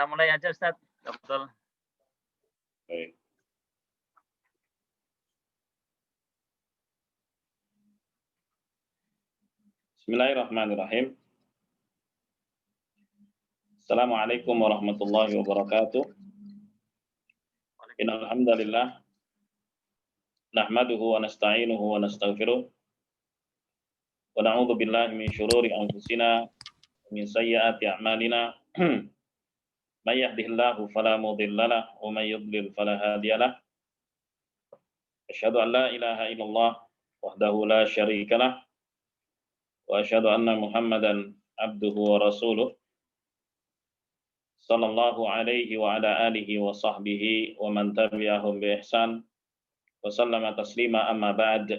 Kita mulai aja Ustaz. Betul. Baik. Bismillahirrahmanirrahim. Assalamualaikum warahmatullahi wabarakatuh. Innal hamdalillah nahmaduhu wa nasta'inuhu wa nastaghfiruh wa na'udzu billahi min syururi anfusina wa min sayyiati a'malina. May yahdihillahu fala mudhillalah wa may yudlil fala hadiyalah. Asyhadu an la ilaha illallah wahdahu la syarikalah wa asyhadu anna Muhammadan abduhu wa rasuluh sallallahu alaihi wa ala alihi wa sahbihi wa man tabi'ahum bi ihsan wa sallama taslima amma ba'd.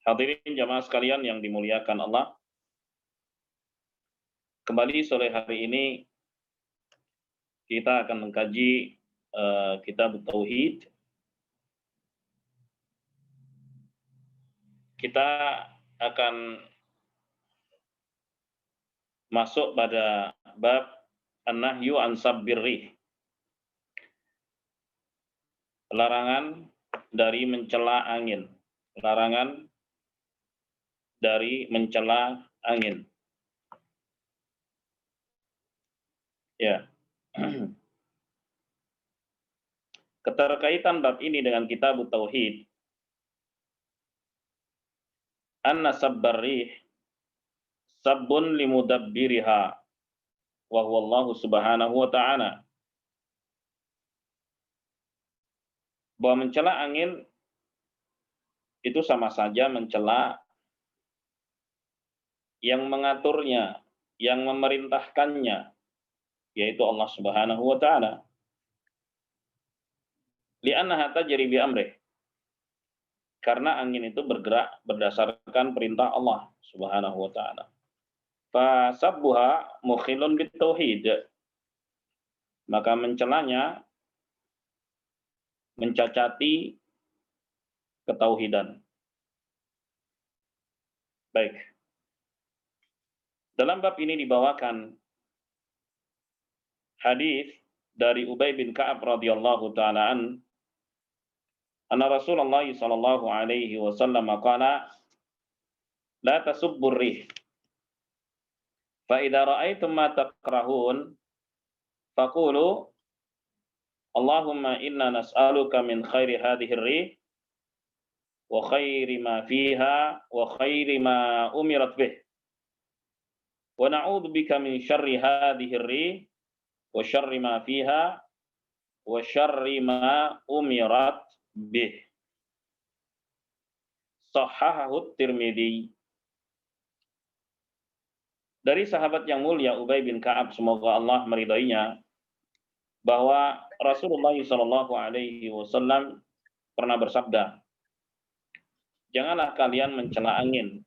Hadirin jamaah sekalian yang dimuliakan Allah, kembali sore hari ini kita akan mengkaji kitab Tauhid. Kita akan masuk pada bab an-nahyu an sabbirrih. Larangan dari mencela angin. Larangan dari mencela angin. Ya. Keterkaitan bab ini dengan kitab Tauhid. Anna sabbarrih sabbun limudabbiriha wa huwa Allah subhanahu wa ta'ala. Bahwa mencela angin itu sama saja mencela yang mengaturnya, yang memerintahkannya, yaitu Allah subhanahu wa ta'ala. Li'annaha tajri bi amrih. Karena angin itu bergerak berdasarkan perintah Allah subhanahu wa ta'ala. Fasabbuha mukhilun bitauhid. Maka mencelanya mencacati ketauhidan. Baik. Dalam bab ini dibawakan hadis dari Ubay bin Ka'ab radhiyallahu ta'ala anna Rasulullah sallallahu alaihi wasallam qala la tasubbur rih fa idza ra'aitum ma takrahun faqulu Allahumma inna nas'aluka min khairi hadhihi ar-rih wa khairi ma fiha wa khairi ma umirat bih wa na'udzu bika min syarri hadhihi ar-rih wa syarri ma fiha wa syarri ma umirat bih. Sahahahu Tirmidzi. Dari sahabat yang mulia Ubay bin Ka'ab, semoga Allah meridainya, bahwa Rasulullah sallallahu alaihi wasallam pernah bersabda, janganlah kalian mencela angin.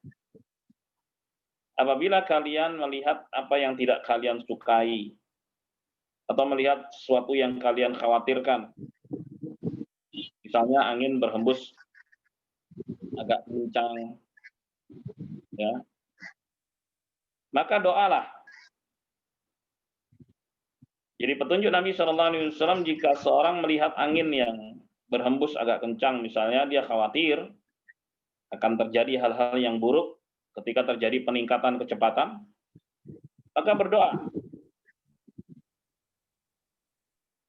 Apabila kalian melihat apa yang tidak kalian sukai atau melihat sesuatu yang kalian khawatirkan, misalnya angin berhembus agak kencang, ya, maka doalah. Jadi petunjuk Nabi Shallallahu Alaihi Wasallam, jika seorang melihat angin yang berhembus agak kencang, misalnya dia khawatir akan terjadi hal-hal yang buruk ketika terjadi peningkatan kecepatan, maka berdoa.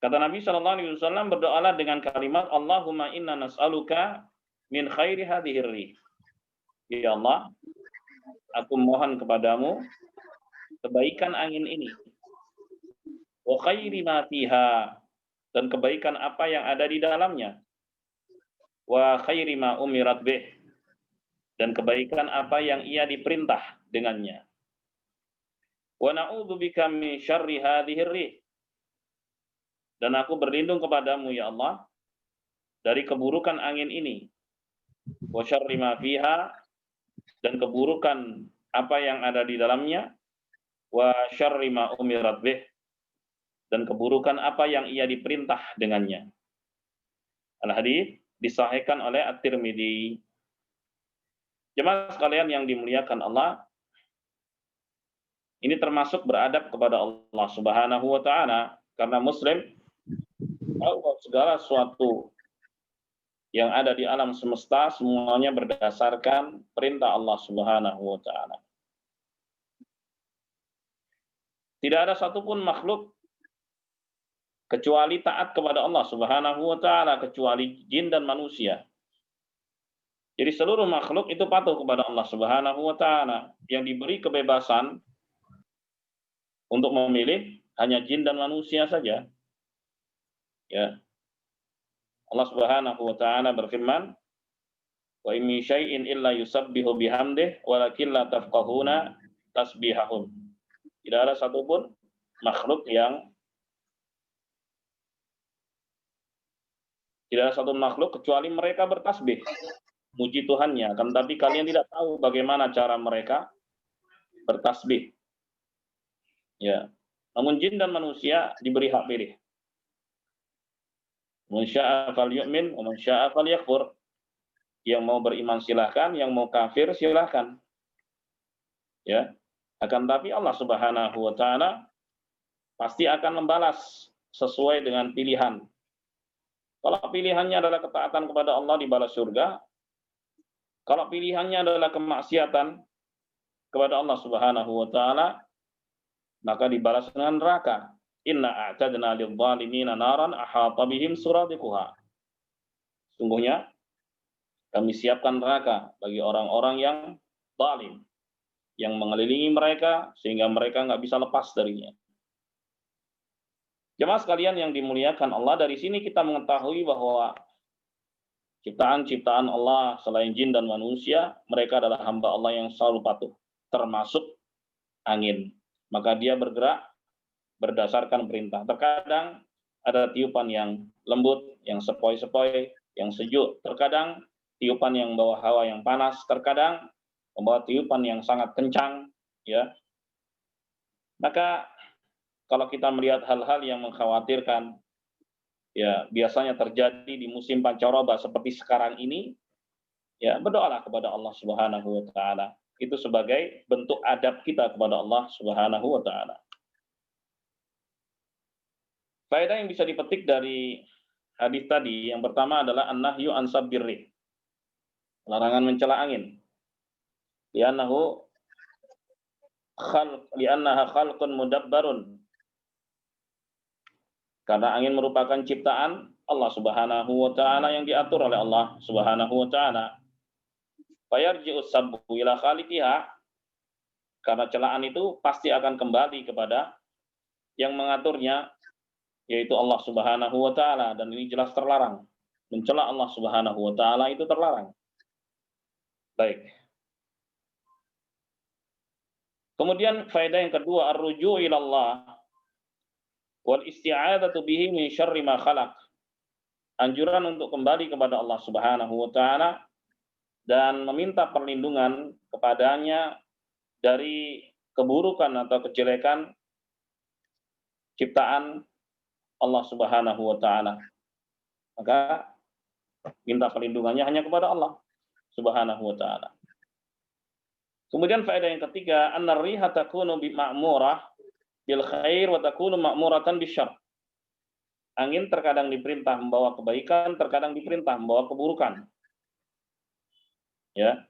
Kata Nabi Shallallahu Alaihi Wasallam, berdoalah dengan kalimat Allahumma inna nas'aluka min khairi hadhihi rih. Ya Allah, aku mohon kepadamu kebaikan angin ini. Wa khairi ma fiha, dan kebaikan apa yang ada di dalamnya. Wa khairi ma umirat bih, dan kebaikan apa yang ia diperintah dengannya. Wa na'udzu bika min syarri hadhihi rih, dan aku berlindung kepadamu ya Allah dari keburukan angin ini. Wa syarri ma fiha, dan keburukan apa yang ada di dalamnya. Wa syarri ma umirat bih, dan keburukan apa yang ia diperintah dengannya. Al-hadits disahihkan oleh At-Tirmidzi. Jemaah sekalian yang dimuliakan Allah, ini termasuk beradab kepada Allah Subhanahu wa ta'ala. Karena Muslim tahu bahwa segala sesuatu yang ada di alam semesta semuanya berdasarkan perintah Allah Subhanahu wa taala. Tidak ada satupun makhluk kecuali taat kepada Allah Subhanahu wa taala, kecuali jin dan manusia. Jadi seluruh makhluk itu patuh kepada Allah Subhanahu wa taala. Yang diberi kebebasan untuk memilih hanya jin dan manusia saja. Ya. Allah Subhanahu wa taala berfirman, "Wa in min syai'in illa yusabbihu bihamdihi walakin la tafqahuna tasbihahum." Tidak ada satupun makhluk tidak ada satu makhluk kecuali mereka bertasbih, muji Tuhannya, kan tapi kalian tidak tahu bagaimana cara mereka bertasbih. Ya. Namun jin dan manusia diberi hak pilih. Man syaa'a falyu'min wa man syaa'a falyakfur. Yang mau beriman silahkan, yang mau kafir silahkan. Ya. Akan tapi Allah Subhanahu wa taala pasti akan membalas sesuai dengan pilihan. Kalau pilihannya adalah ketaatan kepada Allah, dibalas surga. Kalau pilihannya adalah kemaksiatan kepada Allah Subhanahu wa taala, maka dibalas dengan neraka. Inna a'tadna lidh-dhalimina naran ahata bihim suradiquha. Sungguhnya kami siapkan neraka bagi orang-orang yang zalim, yang mengelilingi mereka sehingga mereka nggak bisa lepas darinya. Jemaah sekalian yang dimuliakan Allah, dari sini kita mengetahui bahwa ciptaan-ciptaan Allah selain jin dan manusia, mereka adalah hamba Allah yang selalu patuh, termasuk angin. Maka dia bergerak berdasarkan perintah. Terkadang ada tiupan yang lembut, yang sepoi-sepoi, yang sejuk. Terkadang tiupan yang membawa hawa yang panas. Terkadang membawa tiupan yang sangat kencang. Ya. Maka kalau kita melihat hal-hal yang mengkhawatirkan, ya biasanya terjadi di musim pancaroba seperti sekarang ini, ya berdoalah kepada Allah Subhanahu wa taala. Itu sebagai bentuk adab kita kepada Allah Subhanahu wa taala. Faedah yang bisa dipetik dari hadis tadi, yang pertama adalah an-nahyu an sabbirri. Larangan mencela angin. Li'annaha khalqun mudabbarun. Karena angin merupakan ciptaan Allah Subhanahu wa taala yang diatur oleh Allah Subhanahu wa taala. Fayarji'us sabbu ila khaliqiha. Karena celaan itu pasti akan kembali kepada yang mengaturnya, yaitu Allah Subhanahu wa taala, dan ini jelas terlarang. Mencela Allah Subhanahu wa taala itu terlarang. Baik. Kemudian faedah yang kedua, ar-ruju' ila Allah wal isti'adzatu bihi min syarri ma khalaq. Anjuran untuk kembali kepada Allah Subhanahu wa taala dan meminta perlindungan kepadanya dari keburukan atau kejelekan ciptaan Allah Subhanahu wa taala. Maka minta perlindungannya hanya kepada Allah Subhanahu wa taala. Kemudian faedah yang ketiga, an-riha takunu bi ma'murah bil khair wa takunu ma'muratan bisyarr. Angin terkadang diperintah membawa kebaikan, terkadang diperintah membawa keburukan. Ya.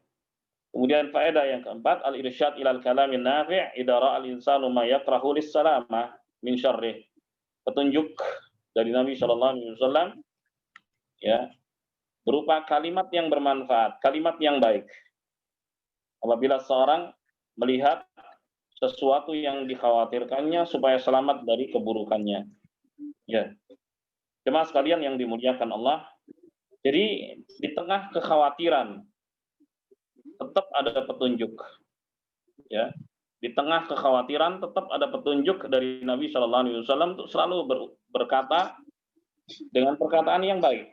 Kemudian faedah yang keempat, al-irsyad ilal kalamin nafi' idza ra'a al-insanu ma yakrahu lis-salamah min syarrih. Petunjuk dari Nabi Shallallahu alaihi wasallam, ya, berupa kalimat yang bermanfaat, kalimat yang baik. Apabila seorang melihat sesuatu yang dikhawatirkannya supaya selamat dari keburukannya. Ya. Jemaah sekalian yang dimuliakan Allah, jadi di tengah kekhawatiran tetap ada petunjuk. Ya. Di tengah kekhawatiran tetap ada petunjuk dari Nabi Shallallahu alaihi wasallam untuk selalu berkata dengan perkataan yang baik.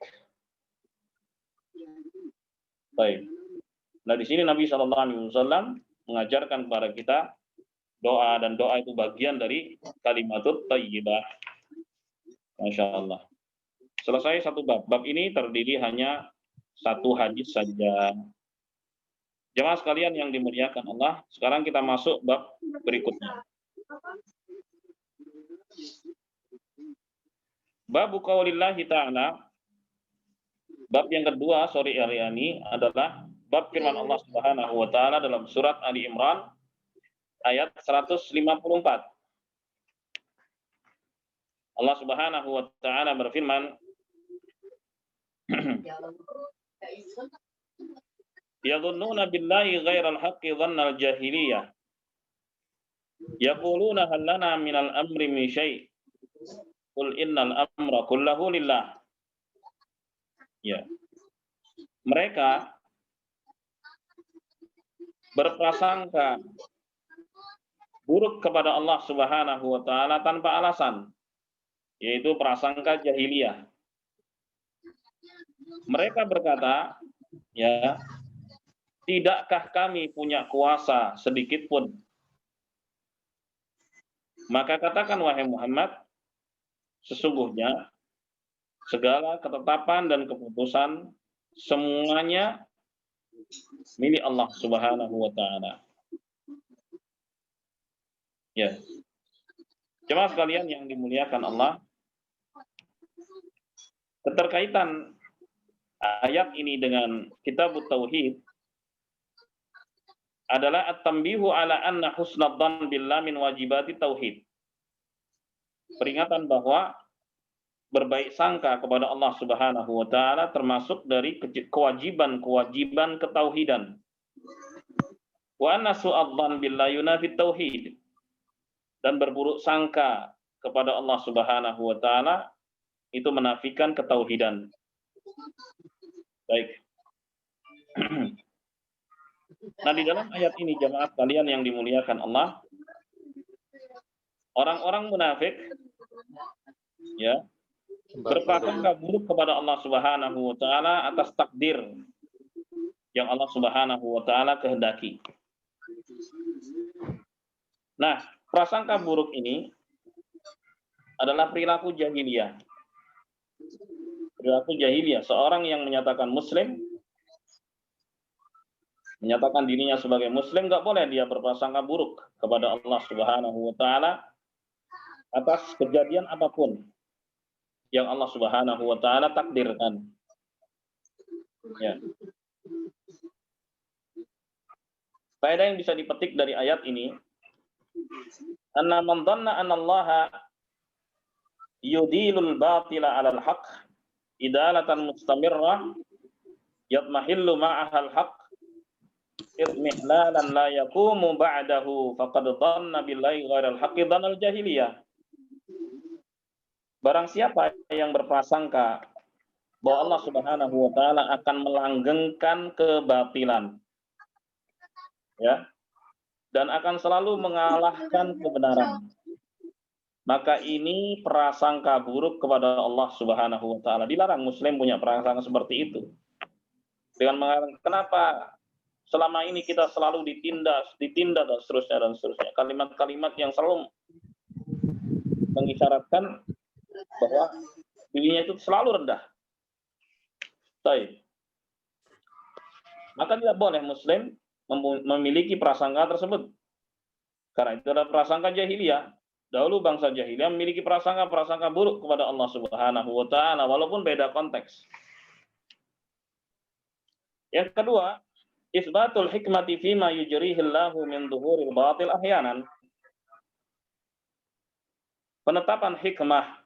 Baik. Nah, di sini Nabi Shallallahu alaihi wasallam mengajarkan kepada kita doa, dan doa itu bagian dari kalimatut thayyibah. Masya Allah. Selesai satu bab. Bab ini terdiri hanya satu hadis saja. Jemaah sekalian yang dimuliakan Allah, sekarang kita masuk bab berikutnya. Babu qaulillahi ta'ala, bab yang kedua sore hari ini adalah bab firman Allah Subhanahu wa taala dalam surat Ali Imran ayat 154. Allah Subhanahu wa taala berfirman, yadhunnuna billahi ghairal haqqi dhannal jahiliyah, yaquluna hal lana minal amri min syai', qul innal amra kullahu lillah. Ya. Mereka berprasangka buruk kepada Allah Subhanahu wa taala tanpa alasan, yaitu prasangka jahiliyah. Mereka berkata, ya, tidakkah kami punya kuasa sedikit pun? Maka katakan wahai Muhammad, sesungguhnya segala ketetapan dan keputusan semuanya milik Allah Subhanahu wa taala. Ya. Jemaah sekalian yang dimuliakan Allah, keterkaitan ayat ini dengan kitab tauhid adalah at-tanbihu ala anna husnadz-dzan billah min wajibati tauhid. Peringatan bahwa berbaik sangka kepada Allah Subhanahu wa taala termasuk dari kewajiban-kewajiban ketauhidan. Wa anna su'adz-dzan billah yunafi tauhid. Dan berburuk sangka kepada Allah Subhanahu wa taala itu menafikan ketauhidan. Baik. Nah, di dalam ayat ini jemaah sekalian yang dimuliakan Allah, orang-orang munafik ya berprasangka buruk kepada Allah Subhanahu wa taala atas takdir yang Allah Subhanahu wa taala kehendaki. Nah, prasangka buruk ini adalah perilaku jahiliyah. Perilaku jahiliyah, seorang yang menyatakan muslim, menyatakan dirinya sebagai muslim, nggak boleh dia berprasangka buruk kepada Allah Subhanahu wa taala atas kejadian apapun yang Allah Subhanahu wa taala takdirkan. Ya. Faedah yang bisa dipetik dari ayat ini, anna man dhanna anna Allah yudilul batila 'alal haqq idalatan mustamirrah yatmahillu ma'ahal haqq idmihlalan la yaqumu ba'dahu faqad dhanna billahi ghairal haqqi dhannal jahiliyah. Barang siapa yang berprasangka bahwa Allah Subhanahu wa taala akan melanggengkan kebatilan, ya, dan akan selalu mengalahkan kebenaran, maka ini prasangka buruk kepada Allah Subhanahu wa taala. Dilarang muslim punya prasangka seperti itu. Dengan mengatakan, kenapa selama ini kita selalu ditindas dan seterusnya. Kalimat-kalimat yang selalu mengisyaratkan bahwa dirinya itu selalu rendah. Baik. Maka tidak boleh muslim memiliki prasangka tersebut. Karena itu adalah prasangka jahiliyah. Dahulu bangsa jahiliyah memiliki prasangka buruk kepada Allah Subhanahu wa taala walaupun beda konteks. Yang kedua, isbatul hikmati fima yujrihillahu min dhuhuril batil ahyanan. Penetapan hikmah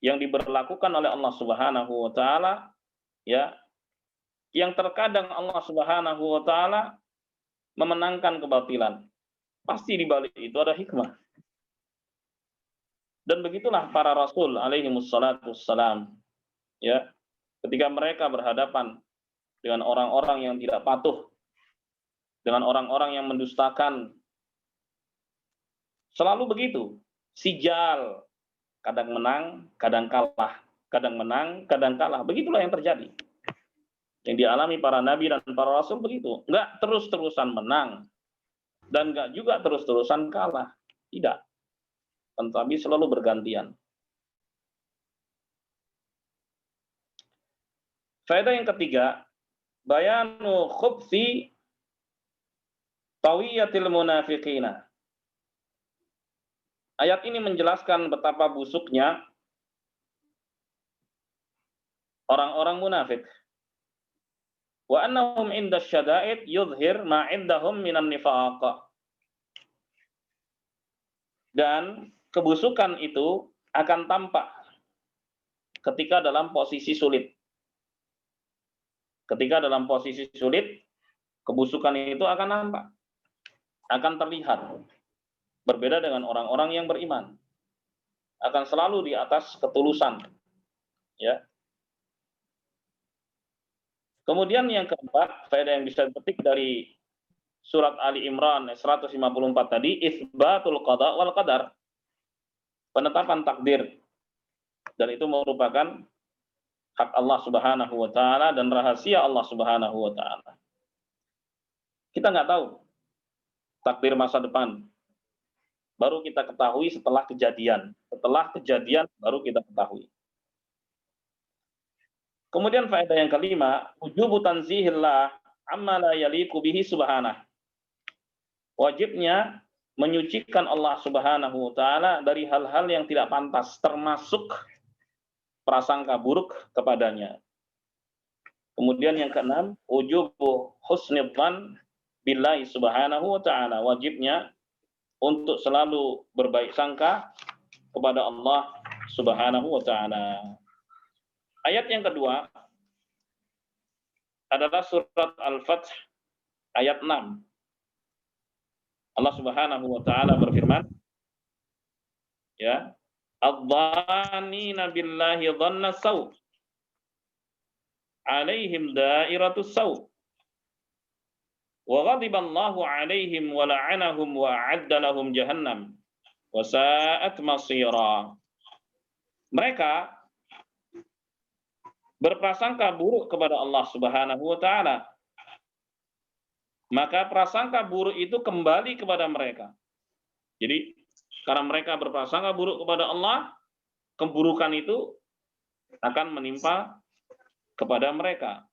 yang diberlakukan oleh Allah Subhanahu wa taala, ya, yang terkadang Allah Subhanahu wa taala memenangkan kebatilan. Pasti di balik itu ada hikmah. Dan begitulah para rasul alaihi wassalatu wassalam, ya, ketika mereka berhadapan dengan orang-orang yang tidak patuh, dengan orang-orang yang mendustakan, selalu begitu. Sijal, kadang menang, kadang kalah, kadang menang, kadang kalah. Begitulah yang terjadi. Yang dialami para nabi dan para rasul begitu. Enggak terus-terusan menang dan enggak juga terus-terusan kalah. Tidak. Tetapi selalu bergantian. Faedah yang ketiga, bayanu khubthi tawiyatil munafiqina. Ayat ini menjelaskan betapa busuknya orang-orang munafik. Wa annahum inda syada'id yudhhir ma indahum minan nifaq. Dan kebusukan itu akan tampak ketika dalam posisi sulit. Ketika dalam posisi sulit, kebusukan itu akan nampak, akan terlihat. Berbeda dengan orang-orang yang beriman. Akan selalu di atas ketulusan. Ya. Kemudian yang keempat, faedah yang bisa dipetik dari surat Ali Imran 154 tadi, itsbatul qada wal qadar. Penetapan takdir. Dan itu merupakan hak Allah Subhanahu wa taala dan rahasia Allah Subhanahu wa taala. Kita nggak tahu takdir masa depan. Baru kita ketahui setelah kejadian. Setelah kejadian baru kita ketahui. Kemudian faedah yang kelima, wujubu tanzihillah amma la yaliqu bihi subhanah. Wajibnya menyucikan Allah Subhanahu wa taala dari hal-hal yang tidak pantas, termasuk prasangka buruk kepadanya. Kemudian yang keenam, wujubu husnidzan billahi Subhanahu wa taala. Wajibnya untuk selalu berbaik sangka kepada Allah Subhanahu wa taala. Ayat yang kedua adalah surat Al-Fath ayat 6. Allah Subhanahu wa taala berfirman, ya, adh-dhannina billahi dhanna saw, alaihim dairatus saw, wa ghadiballahu alaihim wa la'anahum wa a'adda lahum jahannam wa sa'at masira. Mereka berprasangka buruk kepada Allah Subhanahu wa taala. Maka prasangka buruk itu kembali kepada mereka. Jadi karena mereka berprasangka buruk kepada Allah, keburukan itu akan menimpa kepada mereka.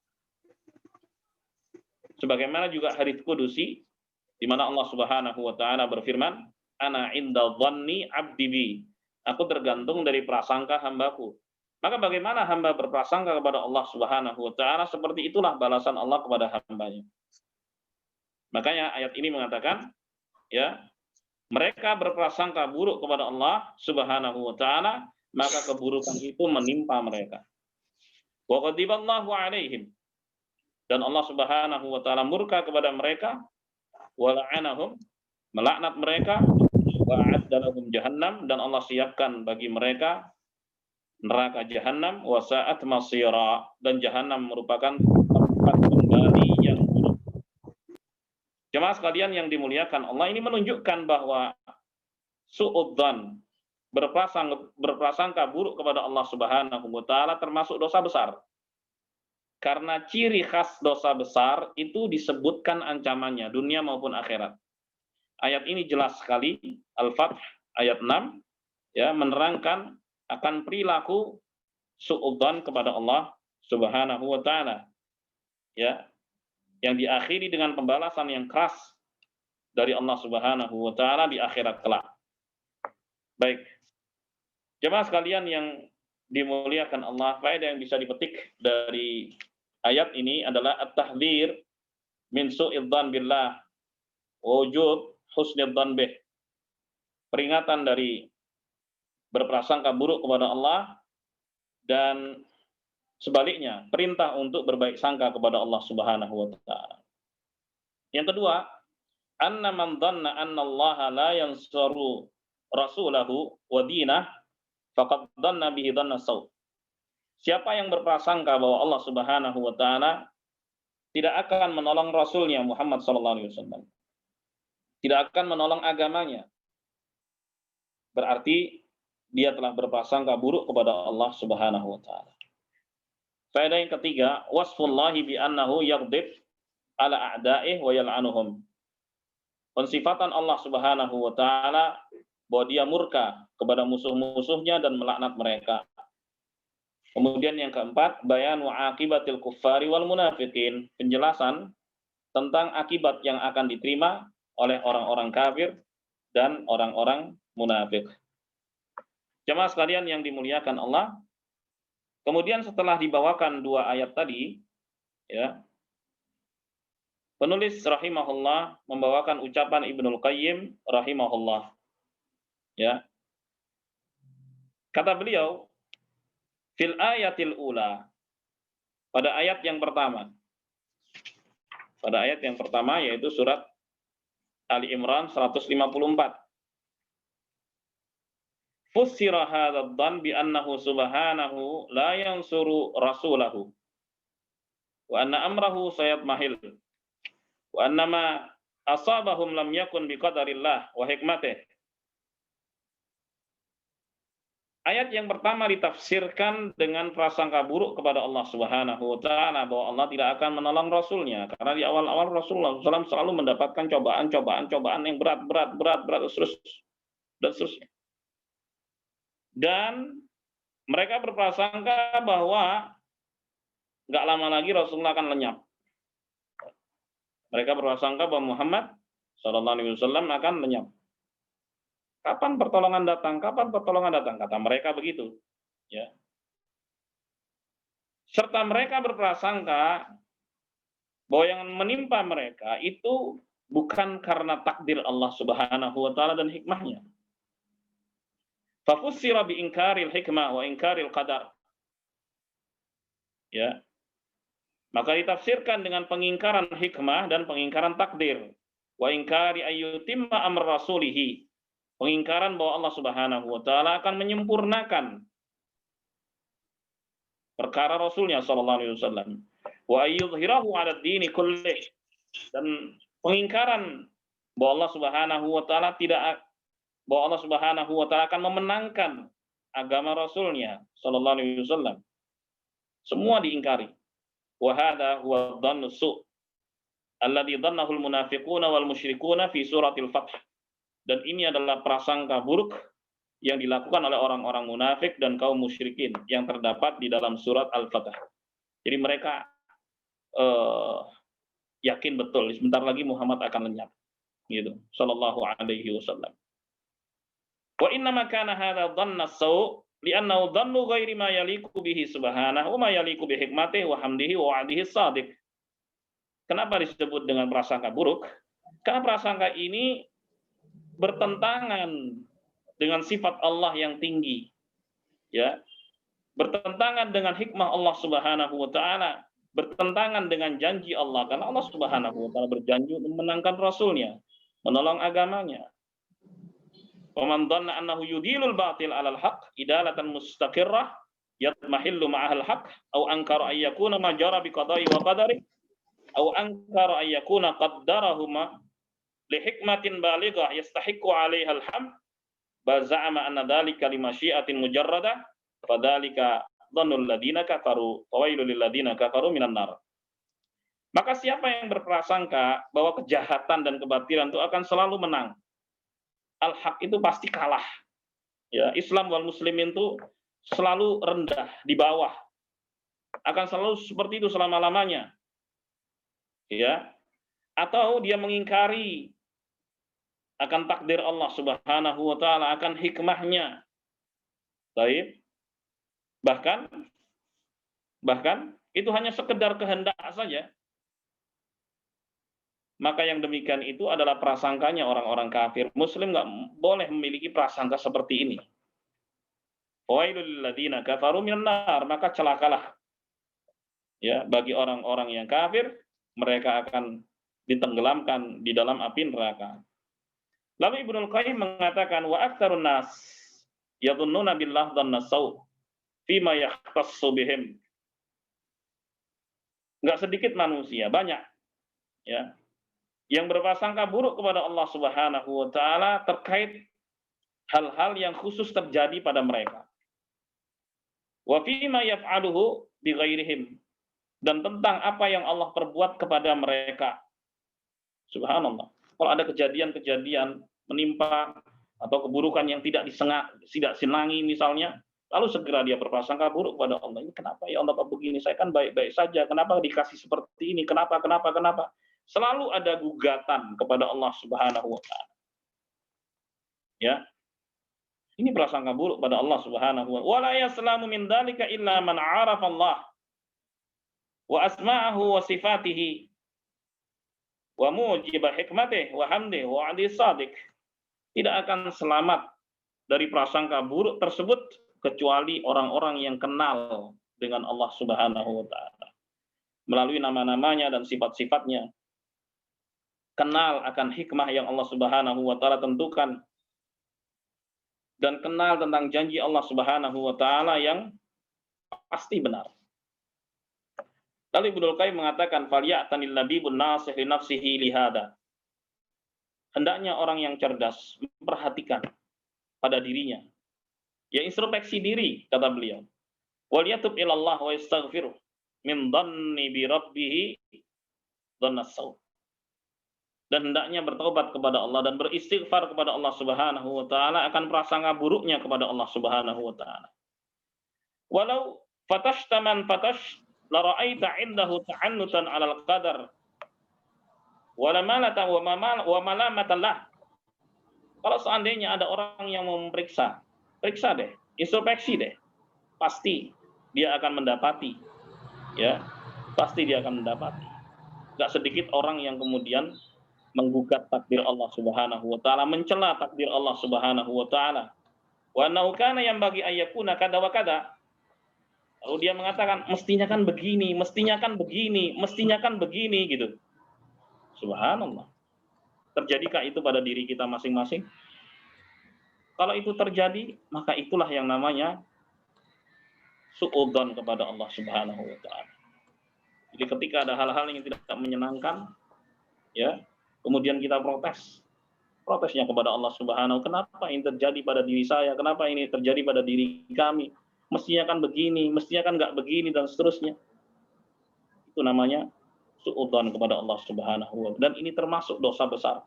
Sebagaimana juga hadits kudusi di mana Allah Subhanahu wa taala berfirman, "Ana inda dhanni 'abdi bi." Aku tergantung dari prasangka hambaku. Maka bagaimana hamba berprasangka kepada Allah Subhanahu wa taala, seperti itulah balasan Allah kepada hambanya. Makanya ayat ini mengatakan, ya, mereka berprasangka buruk kepada Allah Subhanahu wa taala, maka keburukan itu menimpa mereka. Wa ghadiballahu alaihim. Dan Allah Subhanahu wa taala murka kepada mereka, wa la'anahum, melaknat mereka, wa a'adda lahum jahannam, dan Allah siapkan bagi mereka neraka jahanam, wa sa'at masira, dan jahanam merupakan tempat kembali yang buruk. Jemaah sekalian yang dimuliakan Allah, ini menunjukkan bahwa su'udzan, berprasangka buruk kepada Allah Subhanahu wa taala termasuk dosa besar. Karena ciri khas dosa besar itu disebutkan ancamannya dunia maupun akhirat. Ayat ini jelas sekali, Al-Fath ayat 6, ya, menerangkan akan perilaku su'udzan kepada Allah Subhanahu wa taala. Ya, yang diakhiri dengan pembalasan yang keras dari Allah Subhanahu wa taala di akhirat kelak. Baik. Jemaah sekalian yang dimuliakan Allah, faedah yang bisa dipetik dari ayat ini adalah at-tahdhir min su'idzan billah wa wujub husnidzan bih. Peringatan dari berprasangka buruk kepada Allah, dan sebaliknya perintah untuk berbaik sangka kepada Allah Subhanahu wa taala. Yang kedua, anna man dhanna anna Allah la yansuru rasulahu wa dinah faqad dhanna bihi dhanna saw. Siapa yang berprasangka bahwa Allah Subhanahu wa taala tidak akan menolong rasulnya Muhammad sallallahu alaihi wasallam, tidak akan menolong agamanya, berarti dia telah berprasangka buruk kepada Allah Subhanahu wa taala. Faedah yang ketiga, wasfullahi bi annahu yaghdib ala a'da'ih wa yal'anuhum. Pensifatan Allah Subhanahu wa taala bahwa dia murka kepada musuh-musuhnya dan melaknat mereka. Kemudian yang keempat, bayan wa aqibatil kuffari wal munafiqin, penjelasan tentang akibat yang akan diterima oleh orang-orang kafir dan orang-orang munafik. Jemaah sekalian yang dimuliakan Allah, Kemudian setelah dibawakan dua ayat tadi, ya, penulis rahimahullah membawakan ucapan Ibnul Qayyim rahimahullah. Ya. Kata beliau, fil ayatil ula, pada ayat yang pertama. Pada ayat yang pertama yaitu surat Ali Imran 154. Fussira hadzal dhann bi annahu subhanahu la yansuru rasulahu wa anna amrahu sayatmahil wa annama asabahum lam yakun biqadarillah wa hikmatih. Ayat yang pertama ditafsirkan dengan prasangka buruk kepada Allah Subhanahu wa taala bahwa Allah tidak akan menolong rasulnya karena di awal-awal Rasulullah SAW selalu mendapatkan cobaan yang berat terus dan seterusnya. Dan mereka berprasangka bahwa nggak lama lagi Rasulullah akan lenyap. Mereka berprasangka bahwa Muhammad SAW akan lenyap. Kapan pertolongan datang? Kapan pertolongan datang? Kata mereka begitu. Ya. Serta mereka berprasangka bahwa yang menimpa mereka itu bukan karena takdir Allah Subhanahu wa taala dan hikmahnya. Fafussira bi inkaril hikmah wa inkaril qadar. Ya. Maka ditafsirkan dengan pengingkaran hikmah dan pengingkaran takdir. Wa inkari ayyutimma amr rasulihi. Pengingkaran bahwa Allah Subhanahu wa taala akan menyempurnakan perkara Rasulnya sallallahu alaihi wasallam. Wa ayyudhhirahu 'ala ad-dini kullih. Dan pengingkaran bahwa Allah Subhanahu wa taala akan memenangkan agama Rasulnya sallallahu alaihi wasallam. Semua diingkari. Wa hadha huwa dhannu su' alladhi dhannahu al-munafiquna wal musyrikuna fi suratil Fath. Dan ini adalah prasangka buruk yang dilakukan oleh orang-orang munafik dan kaum musyrikin yang terdapat di dalam surat Al-Fatah. Jadi mereka yakin betul sebentar lagi Muhammad akan lenyap, gitu. Sallallahu alaihi wasallam. Wa inna ma kana hadza dhanna as-saw' li'annahu dhannu ghairi ma yaliqu bihi subhanahu wa ma yaliqu bi hikmatihi wa hamdihi wa wa'dihi as-shadiq. Kenapa disebut dengan prasangka buruk? Karena prasangka ini bertentangan dengan sifat Allah yang tinggi, ya, bertentangan dengan hikmah Allah Subhanahu wa taala, bertentangan dengan janji Allah karena Allah Subhanahu wa taala berjanji memenangkan rasulnya, menolong agamanya. Wa man dhanna annahu yudilul batil 'alal haqq idalatan mustaqirrah yatmahillu ma'ahal haqq aw ankara ay yakuna ma jara bi qada'i wa qadari aw ankara ay yakuna qaddarahuma li hikmatin balighah yastahiqqu 'alaiha al-hamd baza'ama anna dhalika li masyiatin mujarradah fadzalika dhannul ladina kafaru wa wailul lil ladina kafaru minan nar. Maka siapa yang berprasangka bahwa kejahatan dan kebatilan itu akan selalu menang, al-haq itu pasti kalah. Ya, Islam wal muslimin itu selalu rendah di bawah. Akan selalu seperti itu selama-lamanya. Ya. Atau dia mengingkari akan takdir Allah Subhanahu wa taala, akan hikmahnya. Baik. Bahkan itu hanya sekedar kehendak saja. Maka yang demikian itu adalah prasangkanya orang-orang kafir. Muslim nggak boleh memiliki prasangka seperti ini. Wailul lil ladzina kafaru minan nar, maka celakalah ya bagi orang-orang yang kafir, mereka akan ditenggelamkan di dalam api neraka. Lalu Ibnul Qayyim mengatakan wa aktsarun nas yadhunnuna billah dhanna saw fima yahtassu bihim. Enggak sedikit manusia, banyak ya yang berprasangka buruk kepada Allah Subhanahu wa taala terkait hal-hal yang khusus terjadi pada mereka. Wa fima yaf'aluhu bi ghairihim, dan tentang apa yang Allah perbuat kepada mereka. Subhanallah. Kalau ada kejadian-kejadian menimpa atau keburukan yang tidak disenangi misalnya, lalu segera dia berprasangka buruk kepada Allah. Ini kenapa ya Allah begini? Saya kan baik-baik saja. Kenapa dikasih seperti ini? Kenapa? Selalu ada gugatan kepada Allah Subhanahu wa taala. Ya. Ini prasangka buruk pada Allah Subhanahu wa taala. Wa la yaslamu min dzalika illa man 'arafa Allah wa asma'ahu wa sifatihi wa mujiba hikmatih wa hamdih wa 'adi shadiq. Tidak akan selamat dari prasangka buruk tersebut kecuali orang-orang yang kenal dengan Allah Subhanahu wa taala melalui nama-namanya dan sifat-sifatnya. Kenal akan hikmah yang Allah Subhanahu wa taala tentukan dan kenal tentang janji Allah Subhanahu wa taala yang pasti benar. Lalu Ibnu Qayyim mengatakan falya'tanil labibun nasih li nafsihi lihada. Hendaknya orang yang cerdas memperhatikan pada dirinya. Ya introspeksi diri kata beliau. Wal yatub ilallah wa yastaghfiru min dhanni bi rabbih dhannas saw. Dan hendaknya bertobat kepada Allah dan beristighfar kepada Allah Subhanahu wa taala akan prasangka buruknya kepada Allah Subhanahu wa taala. Walau fatashtaman fatash la ra'aita 'indahu ta'annutan 'alal qadar wala malatan wa malamatan lah. Kalau seandainya ada orang yang memeriksa, periksa deh, introspeksi deh. Pasti dia akan mendapati, ya, pasti dia akan mendapati. Gak sedikit orang yang kemudian menggugat takdir Allah Subhanahu wa taala, mencela takdir Allah Subhanahu wa taala. Wa annahu kana yang bagi ayyakuna kada wa kada. Lalu dia mengatakan mestinya kan begini, mestinya kan begini, mestinya kan begini gitu. Subhanallah. Terjadikah itu pada diri kita masing-masing? Kalau itu terjadi, maka itulah yang namanya suudzon kepada Allah Subhanahu wa taala. Jadi ketika ada hal-hal yang tidak menyenangkan, ya, kemudian kita protesnya kepada Allah Subhanahu, kenapa ini terjadi pada diri saya, kenapa ini terjadi pada diri kami, mestinya kan begini, mestinya kan nggak begini, dan seterusnya. Itu namanya suudzon kepada Allah Subhanahu wa taala, dan ini termasuk dosa besar.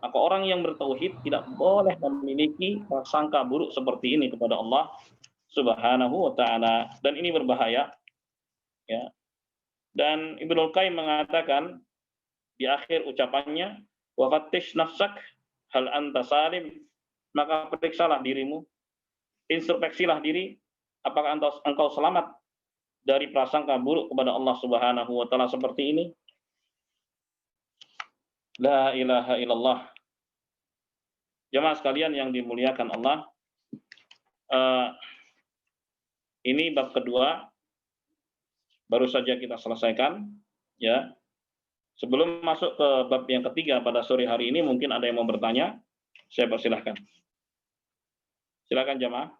Maka orang yang bertauhid tidak boleh memiliki prasangka buruk seperti ini kepada Allah Subhanahu wa taala, dan ini berbahaya, ya. Dan Ibnu Qayyim mengatakan di akhir ucapannya, wa fattish nafsak hal anta salim, maka periksalah dirimu, introspeksilah diri, apakah engkau selamat dari prasangka buruk kepada Allah Subhanahu wa taala seperti ini. La ilaha illallah. Jemaah sekalian yang dimuliakan Allah, ini bab kedua baru saja kita selesaikan, ya. Sebelum masuk ke bab yang ketiga pada sore hari ini, mungkin ada yang mau bertanya, saya persilahkan. Silakan jemaah.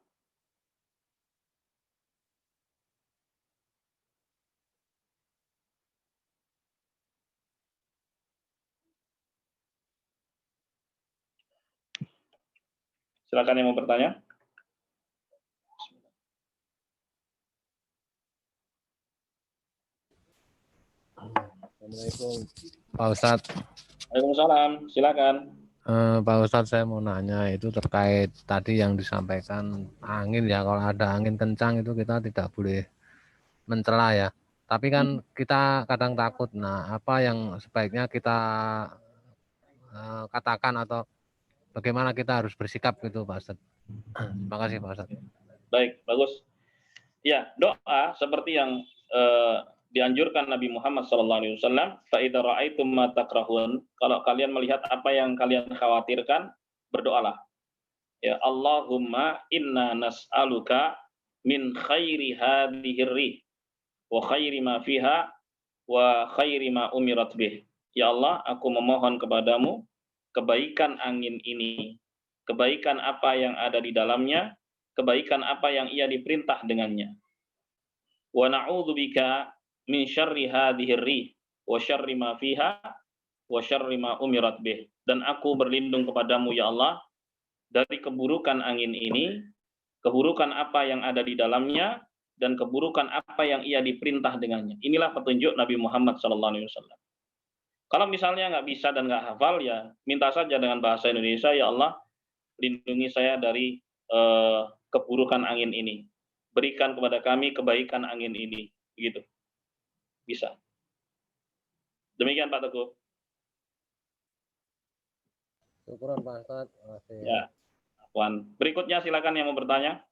Silakan yang mau bertanya. Assalamualaikum Pak Ustadz. Waalaikumsalam, silakan. Pak Ustadz, saya mau nanya itu terkait tadi yang disampaikan angin ya. Kalau ada angin kencang itu kita tidak boleh mencela ya. Tapi kan kita kadang takut. Nah, apa yang sebaiknya kita katakan atau bagaimana kita harus bersikap gitu Pak Ustadz? Terima kasih Pak Ustadz. Baik, bagus. Ya, doa seperti yang dianjurkan Nabi Muhammad SAW, fa idza ra'aitum ma takrahun, kalau kalian melihat apa yang kalian khawatirkan, berdoalah. Ya, Allahumma inna nas'aluka min khairi hadhihi rih wa khairi ma fiha wa khairi ma umirat bih. Ya Allah, aku memohon kepadamu kebaikan angin ini, kebaikan apa yang ada di dalamnya, kebaikan apa yang ia diperintah dengannya. Wa na'udzubika min syarri hadhihi rih wa syarri ma fiha wa syarri ma umirat bih. Dan aku berlindung kepadamu ya Allah dari keburukan angin ini, keburukan apa yang ada di dalamnya, dan keburukan apa yang ia diperintah dengannya. Inilah petunjuk Nabi Muhammad SAW. Kalau misalnya nggak bisa dan nggak hafal, ya minta saja dengan bahasa Indonesia, ya Allah, lindungi saya dari keburukan angin ini. Berikan kepada kami kebaikan angin ini. Begitu. Bisa. Demikian Pak Teguh. Syukuran Pak Ustadz. Ya. Wan. Berikutnya silakan yang mau bertanya.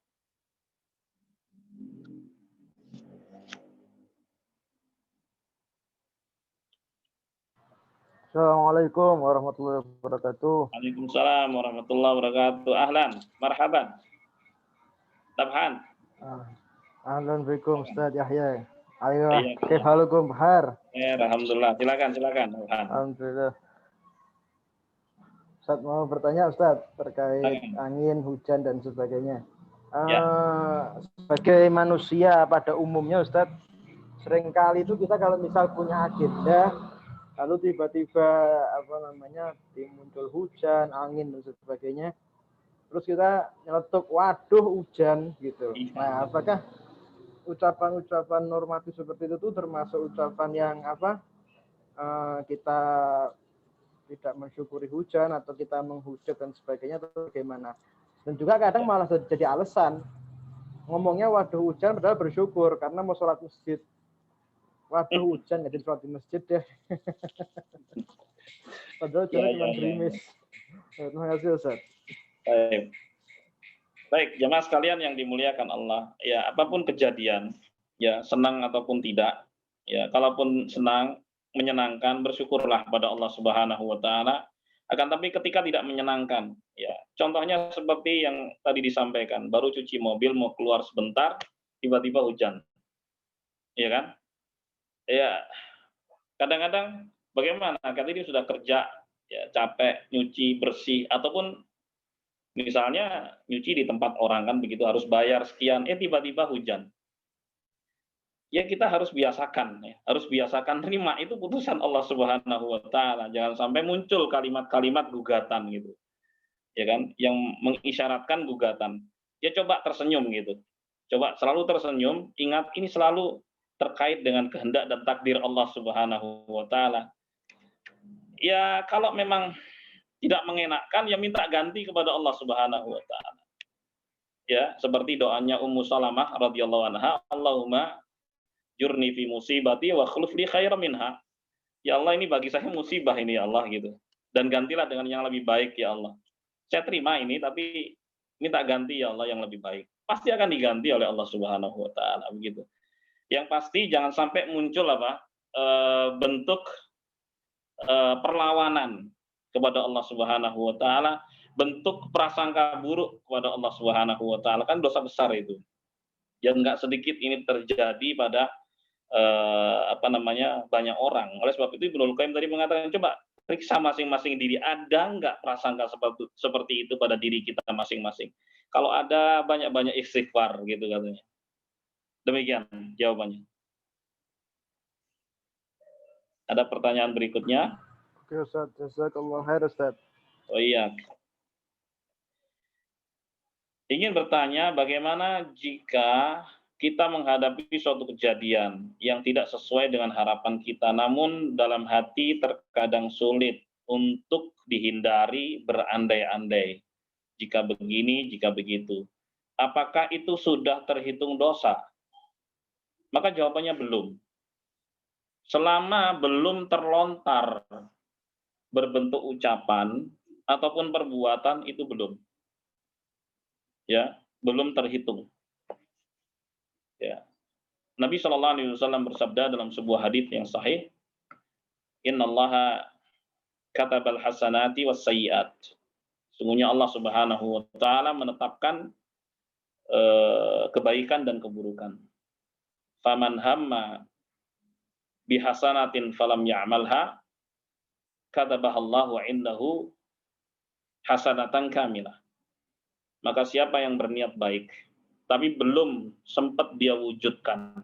Assalamualaikum warahmatullahi wabarakatuh. Waalaikumsalam warahmatullahi wabarakatuh. Ahlan, marhaban. Tabhan. Ahlan bikum Ustaz Yahya. Ayo, Iya. kif halukum bahar? Alhamdulillah. Silakan. Tabhan. Alhamdulillah. Ustaz mau bertanya Ustaz terkait angin, hujan dan sebagainya. Ya. Sebagai manusia pada umumnya Ustaz, seringkali itu kita kalau misal punya agenda, lalu tiba-tiba muncul hujan, angin dan sebagainya, terus kita nyeletuk, waduh hujan gitu. Nah, apakah ucapan-ucapan normatif seperti itu tuh termasuk ucapan yang kita tidak mensyukuri hujan atau kita menghujat dan sebagainya atau bagaimana? Dan juga kadang malah jadi alasan ngomongnya waduh hujan padahal bersyukur karena mau sholat masjid. Waduh hujan jadi sholat di masjid deh. Padahal hujannya cuma gerimis. Terima kasih Ustaz. Baik, jemaah sekalian yang dimuliakan Allah, ya apapun kejadian, ya senang ataupun tidak, ya kalaupun senang, menyenangkan, bersyukurlah pada Allah Subhanahu wa taala. Akan tapi ketika tidak menyenangkan, ya contohnya seperti yang tadi disampaikan, baru cuci mobil mau keluar sebentar, tiba-tiba hujan. Ya kan? Ya, kadang-kadang bagaimana? Kan ini sudah kerja, ya capek, nyuci, bersih, ataupun misalnya nyuci di tempat orang kan begitu harus bayar sekian, tiba-tiba hujan. Ya kita harus biasakan, ya. Harus biasakan terima itu putusan Allah Subhanahu wa taala. Jangan sampai muncul kalimat-kalimat gugatan gitu. Ya kan? Yang mengisyaratkan gugatan. Ya coba tersenyum gitu. Coba selalu tersenyum, ingat ini selalu terkait dengan kehendak dan takdir Allah Subhanahu wa taala. Ya kalau memang tidak mengenakkan ya minta ganti kepada Allah Subhanahu wa taala. Ya, seperti doanya Ummu Salamah radhiyallahu anha, Allahumma jurni fi musibati wa khuluf li khairan minha. Ya Allah, ini bagi saya musibah ini ya Allah gitu. Dan gantilah dengan yang lebih baik ya Allah. Saya terima ini tapi minta ganti ya Allah yang lebih baik. Pasti akan diganti oleh Allah Subhanahu wa taala begitu. Yang pasti jangan sampai muncul bentuk perlawanan kepada Allah Subhanahu wa taala, bentuk prasangka buruk kepada Allah Subhanahu wa taala, kan dosa besar itu. Yang enggak sedikit ini terjadi pada banyak orang. Oleh sebab itu Ibnu Qayyim tadi mengatakan coba periksa masing-masing diri, ada enggak prasangka seperti itu pada diri kita masing-masing. Kalau ada banyak-banyak istighfar gitu katanya. Demikian jawabannya. Ada pertanyaan berikutnya? Oke Ustaz, jazakallahu khair Ustaz. Oh iya. Ingin bertanya bagaimana jika kita menghadapi suatu kejadian yang tidak sesuai dengan harapan kita, namun dalam hati terkadang sulit untuk dihindari berandai-andai. Jika begini, jika begitu. Apakah itu sudah terhitung dosa? Maka jawabannya belum. Selama belum terlontar berbentuk ucapan ataupun perbuatan itu belum. Ya, belum terhitung. Ya. Nabi Shallallahu Alaihi Wasallam bersabda dalam sebuah hadits yang sahih, Innallaha katabal hasanati was sayyiat. Sungguhnya Allah Subhanahu wa taala menetapkan kebaikan dan keburukan. Faman hamma bihasanatin falam ya'malha katabahallahu indahu hasanatan kamilah. Maka siapa yang berniat baik tapi belum sempat dia wujudkan,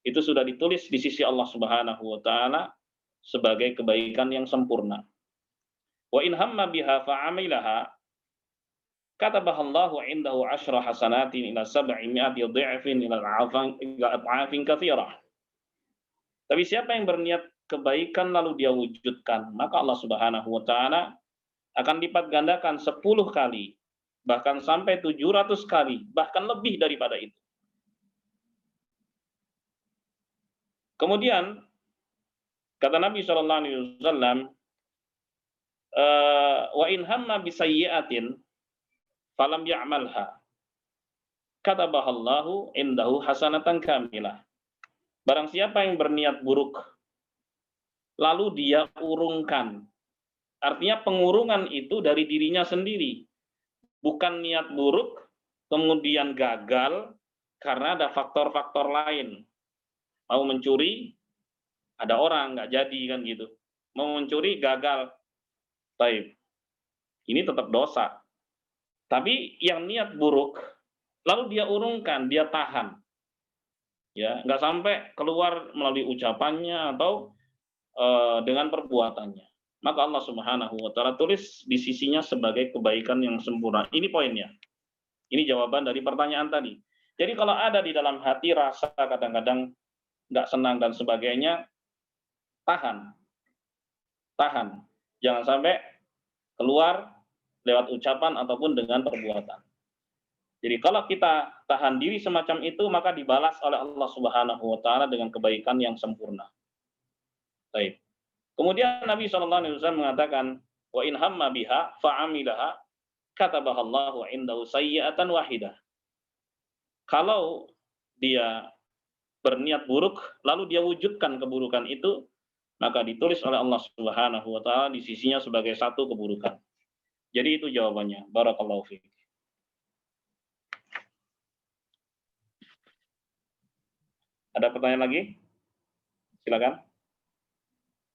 itu sudah ditulis di sisi Allah Subhanahu wa taala sebagai kebaikan yang sempurna. Wa in hamma biha fa'amilaha katabahallahu indahu 10 hasanatin ila 700 dha'fin ila ad'afin katsirah. Tapi siapa yang berniat kebaikan lalu dia wujudkan, maka Allah Subhanahu wa taala akan lipat gandakan 10 kali, bahkan sampai 700 kali, bahkan lebih daripada itu. Kemudian kata Nabi Shallallahu Alaihi Wasallam, wa in hamma bisayyi'atin falam ya'malha katabahallahu indahu hasanatan kamilah. Barang siapa yang berniat buruk lalu dia urungkan. Artinya pengurungan itu dari dirinya sendiri. Bukan niat buruk kemudian gagal karena ada faktor-faktor lain. Mau mencuri, ada orang nggak jadi kan gitu. Mau mencuri gagal. Baik. Ini tetap dosa. Tapi yang niat buruk lalu dia urungkan, dia tahan. Ya, nggak sampai keluar melalui ucapannya atau dengan perbuatannya. Maka Allah Subhanahu wa taala tulis di sisinya sebagai kebaikan yang sempurna. Ini poinnya. Ini jawaban dari pertanyaan tadi. Jadi kalau ada di dalam hati rasa kadang-kadang nggak senang dan sebagainya, tahan. Tahan. Jangan sampai keluar lewat ucapan ataupun dengan perbuatan. Jadi kalau kita tahan diri semacam itu, maka dibalas oleh Allah Subhanahu wa taala dengan kebaikan yang sempurna. Baik. Kemudian Nabi SAW mengatakan, wa in hamma biha fa'amilaha katabahallahu indahu sayyi'atan wahidah. Kalau dia berniat buruk lalu dia wujudkan keburukan itu, maka ditulis oleh Allah Subhanahu wa taala di sisinya sebagai satu keburukan. Jadi itu jawabannya. Barakallahu fiik. Ada pertanyaan lagi? Silakan.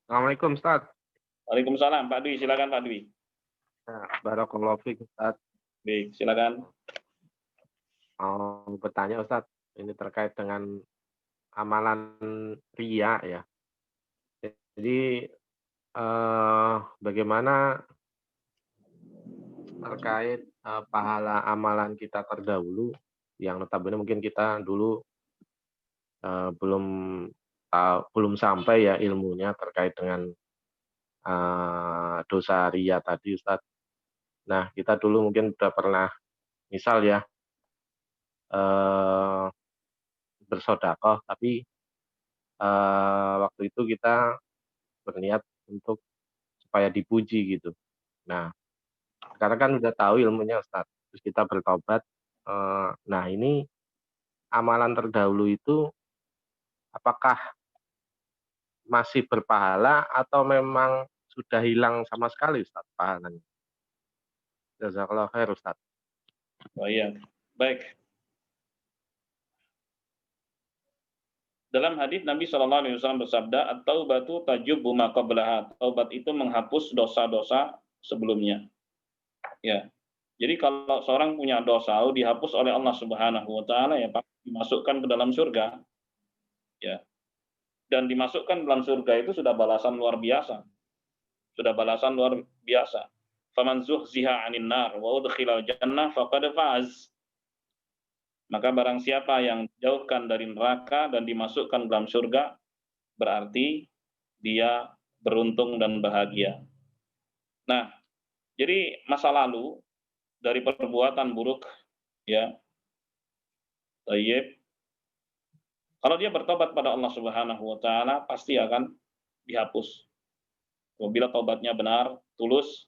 Assalamualaikum Ustaz. Waalaikumsalam, Pak Dwi. Silakan Pak Dwi. Nah, barakallahu fiik Ustaz. Baik, silakan. Mau bertanya Ustaz, ini terkait dengan amalan riya ya. Jadi bagaimana terkait pahala amalan kita terdahulu yang notabene mungkin kita dulu belum sampai ya ilmunya terkait dengan dosa riya tadi Ustaz. Nah, kita dulu mungkin sudah pernah misal ya bersedekah, tapi waktu itu kita berniat untuk supaya dipuji gitu. Nah, sekarang kan udah tahu ilmunya Ustaz, terus kita bertobat. Nah, ini amalan terdahulu itu apakah masih berpahala atau memang sudah hilang sama sekali Ustaz pahalanya? Jazakallahu khair Ustaz. Oh iya, baik. Dalam hadis Nabi SAW bersabda, at-taubatu tajubbu ma qablaha. Taubat itu menghapus dosa-dosa sebelumnya. Ya. Jadi kalau seorang punya dosa lalu dihapus oleh Allah Subhanahu wa taala, ya Pak, dimasukkan ke dalam surga. Ya. Dan dimasukkan dalam surga itu sudah balasan luar biasa. Sudah balasan luar biasa. Faman zuhziha 'anil nar wa udkhilal jannah faqad faz. Maka barang siapa yang dijauhkan dari neraka dan dimasukkan dalam surga, berarti dia beruntung dan bahagia. Nah, jadi masa lalu dari perbuatan buruk, ya, tayyib, kalau dia bertobat pada Allah Subhanahu wa taala pasti akan dihapus. Apabila taubatnya benar, tulus,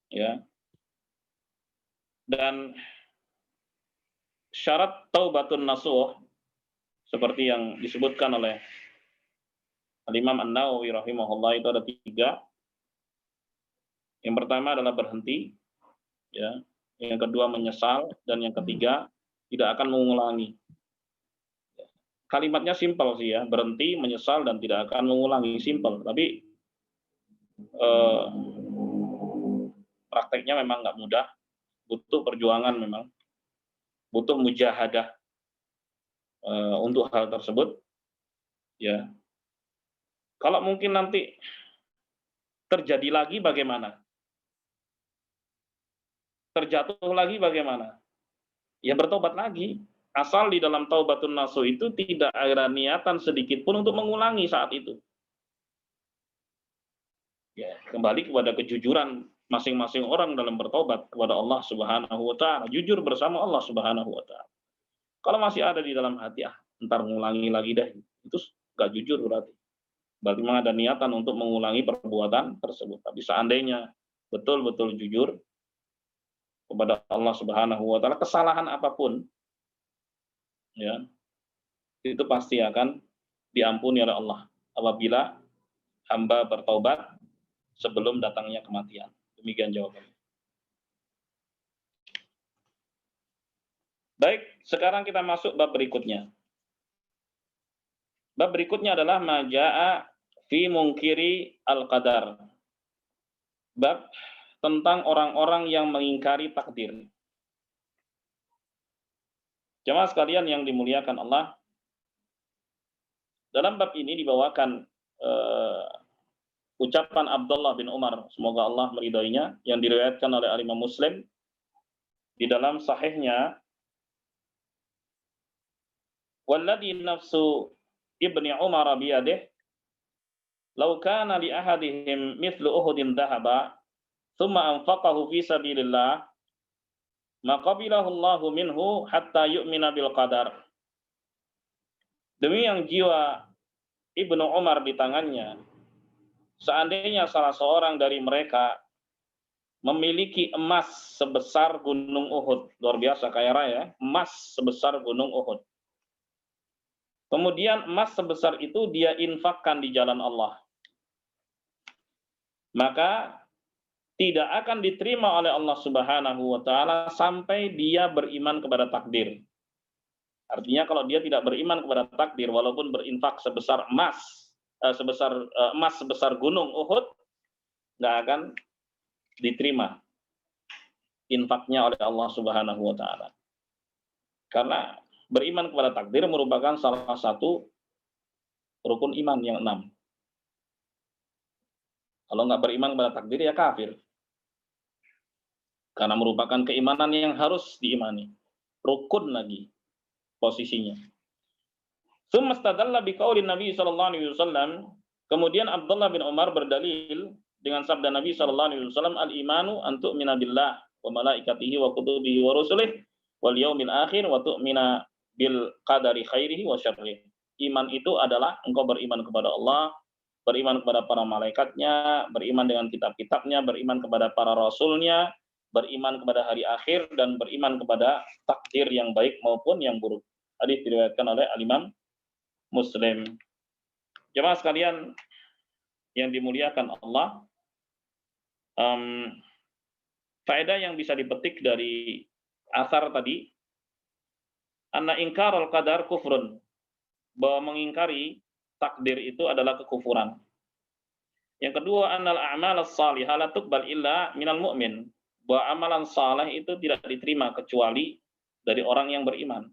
ya. Dan syarat taubatun nasuh seperti yang disebutkan oleh Al-Imam An-Nawawi rahimahullah itu ada 3. Yang pertama adalah berhenti, ya. Yang kedua menyesal, dan yang ketiga tidak akan mengulangi. Kalimatnya simpel sih ya, berhenti, menyesal, dan tidak akan mengulangi, simpel. Tapi prakteknya memang nggak mudah, butuh perjuangan memang, butuh mujahadah untuk hal tersebut. Ya, kalau mungkin nanti terjadi lagi bagaimana? Terjatuh lagi bagaimana? Ya bertobat lagi. Asal di dalam taubatun nasuh itu tidak ada niatan sedikit pun untuk mengulangi saat itu. Ya, kembali kepada kejujuran masing-masing orang dalam bertobat kepada Allah Subhanahu wa taala, jujur bersama Allah Subhanahu wa taala. Kalau masih ada di dalam hati, ntar ngulangi lagi deh, itu nggak jujur berarti. Berarti memang ada niatan untuk mengulangi perbuatan tersebut. Tapi seandainya betul-betul jujur, kepada Allah Subhanahu wa taala, kesalahan apapun ya, itu pasti akan diampuni oleh Allah apabila hamba bertaubat sebelum datangnya kematian. Demikian jawabannya. Baik, sekarang kita masuk bab berikutnya. Bab berikutnya adalah majaa fi mungkiri al-qadar. Bab tentang orang-orang yang mengingkari takdir. Jemaah sekalian yang dimuliakan Allah, dalam bab ini dibawakan ucapan Abdullah bin Umar, semoga Allah meridainya, yang diriwayatkan oleh Imam Muslim di dalam sahihnya, walladhi nafsu ibni Umar biyadih, law kana li ahadihim mithlu Uhudin dhahaba, thumma anfaqahu fi sabilillah, maqabilahu Allahu minhu hatta yu'mina bil qadar. Demi yang jiwa Ibnu Umar di tangannya, seandainya salah seorang dari mereka memiliki emas sebesar gunung Uhud, luar biasa kaya raya, emas sebesar gunung Uhud. Kemudian emas sebesar itu dia infakkan di jalan Allah, maka tidak akan diterima oleh Allah Subhanahu wa taala sampai dia beriman kepada takdir. Artinya kalau dia tidak beriman kepada takdir, walaupun berinfak sebesar emas sebesar gunung Uhud, nggak akan diterima infaknya oleh Allah Subhanahu wa taala. Karena beriman kepada takdir merupakan salah satu rukun iman yang 6. Kalau nggak beriman kepada takdir ya kafir. Karena merupakan keimanan yang harus diimani. Rukun lagi posisinya. Tsumma istadalla biqaulin Nabi sallallahu alaihi wasallam. Kemudian Abdullah bin Umar berdalil dengan sabda Nabi sallallahu alaihi wasallam, al-imanu an tu'mina billah wa malaikatihi wa kutubihi wa rusulihi wal yaumil akhir wa tu'mina bil qadari khairihi wa syarrihi. Iman itu adalah engkau beriman kepada Allah, beriman kepada para malaikatnya, beriman dengan kitab-kitabnya, beriman kepada para rasulnya, beriman kepada hari akhir, dan beriman kepada takdir yang baik maupun yang buruk. Hadis diriwayatkan oleh Al-Imam Muslim. Jemaah sekalian yang dimuliakan Allah, faedah yang bisa dipetik dari asar tadi, anna ingkarul qadar kufrun, bahwa mengingkari takdir itu adalah kekufuran. Yang kedua, annal a'mal as-salihah la tuqbal illa minal mu'min, bahwa amalan saleh itu tidak diterima kecuali dari orang yang beriman.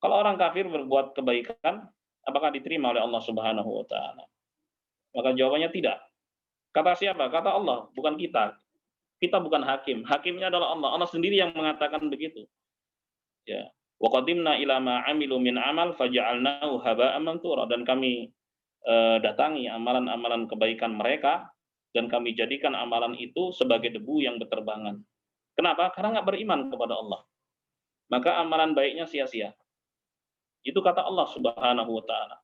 Kalau orang kafir berbuat kebaikan, apakah diterima oleh Allah Subhanahu wa taala? Maka jawabannya tidak. Kata siapa? Kata Allah, bukan kita. Kita bukan hakim. Hakimnya adalah Allah. Allah sendiri yang mengatakan begitu. Ya. Wa qadimna ila ma 'amilu min amal faja'alnahu haba'an mansura, dan kami datangi amalan-amalan kebaikan mereka dan kami jadikan amalan itu sebagai debu yang berterbangan. Kenapa? Karena nggak beriman kepada Allah. Maka amalan baiknya sia-sia. Itu kata Allah Subhanahu wa taala.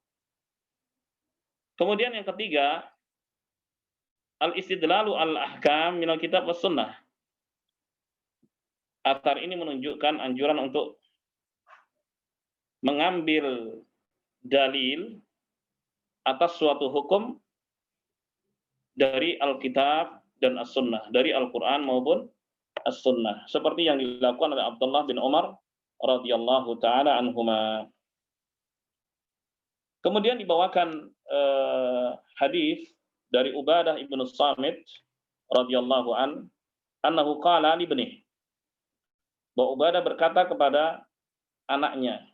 Kemudian yang ketiga, al-istidlalu al-ahkam minal kitab was sunnah. Athar ini menunjukkan anjuran untuk mengambil dalil atas suatu hukum dari Alkitab dan As-Sunnah, dari Al-Quran maupun As-Sunnah, seperti yang dilakukan oleh Abdullah bin Umar radhiyallahu taala anhuma. Kemudian dibawakan hadis dari Ubadah ibnu Samit radhiyallahu anhu qala li ibnih, bahwa Ubadah berkata kepada anaknya,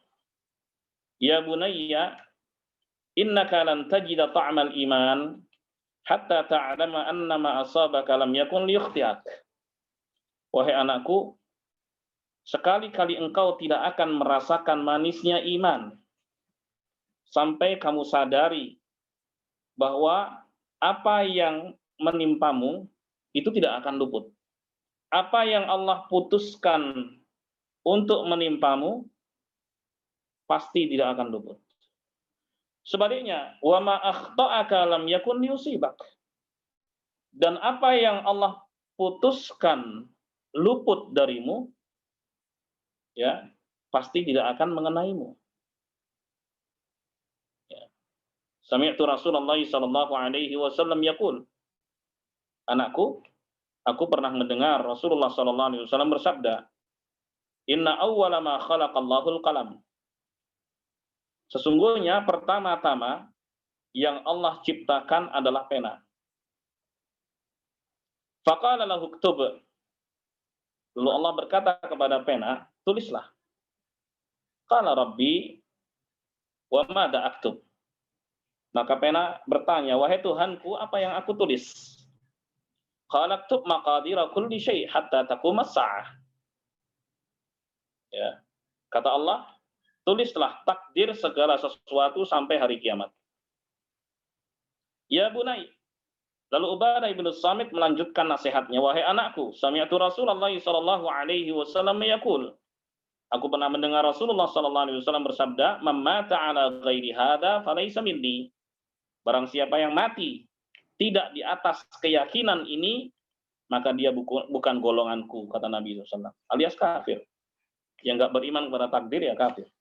ya bunayya, innaka lan tajida ta'mal iman hatta ta'lama anna ma asabaka lam yakun liyukhtiak. Wahai anakku, sekali-kali engkau tidak akan merasakan manisnya iman sampai kamu sadari bahwa apa yang menimpamu itu tidak akan luput. Apa yang Allah putuskan untuk menimpamu pasti tidak akan luput. Sebaliknya, wa ma akhta'aka lam yakun yusibak. Dan apa yang Allah putuskan luput darimu, ya, pasti tidak akan mengenaimu. Ya. Sami'tu Rasulullah sallallahu alaihi wasallam yaqul, anakku, aku pernah mendengar Rasulullah sallallahu alaihi wasallam bersabda, inna awwala ma khalaqallahul qalam. Sesungguhnya pertama-tama yang Allah ciptakan adalah pena. Faqala lahu uktub. Lalu Allah berkata kepada pena, tulislah. Qala rabbi wa madza aktub. Maka pena bertanya, wahai Tuhanku, apa yang aku tulis? Qala aktub maqadira kulli syai' hatta taquma as-sa'ah. Ya. Kata Allah, tulislah takdir segala sesuatu sampai hari kiamat. Ya bunai. Lalu Ubadah bin Samit melanjutkan nasihatnya, wahai anakku, sami'tu Rasulullah sallallahu alaihi wasallam yaqul. Aku pernah mendengar Rasulullah sallallahu alaihi wasallam bersabda, "Man mata 'ala ghairi hadza falaysa minni." Barang siapa yang mati tidak di atas keyakinan ini, maka dia bukan golonganku, kata Nabi SAW. Alias kafir. Yang enggak beriman kepada takdir ya kafir.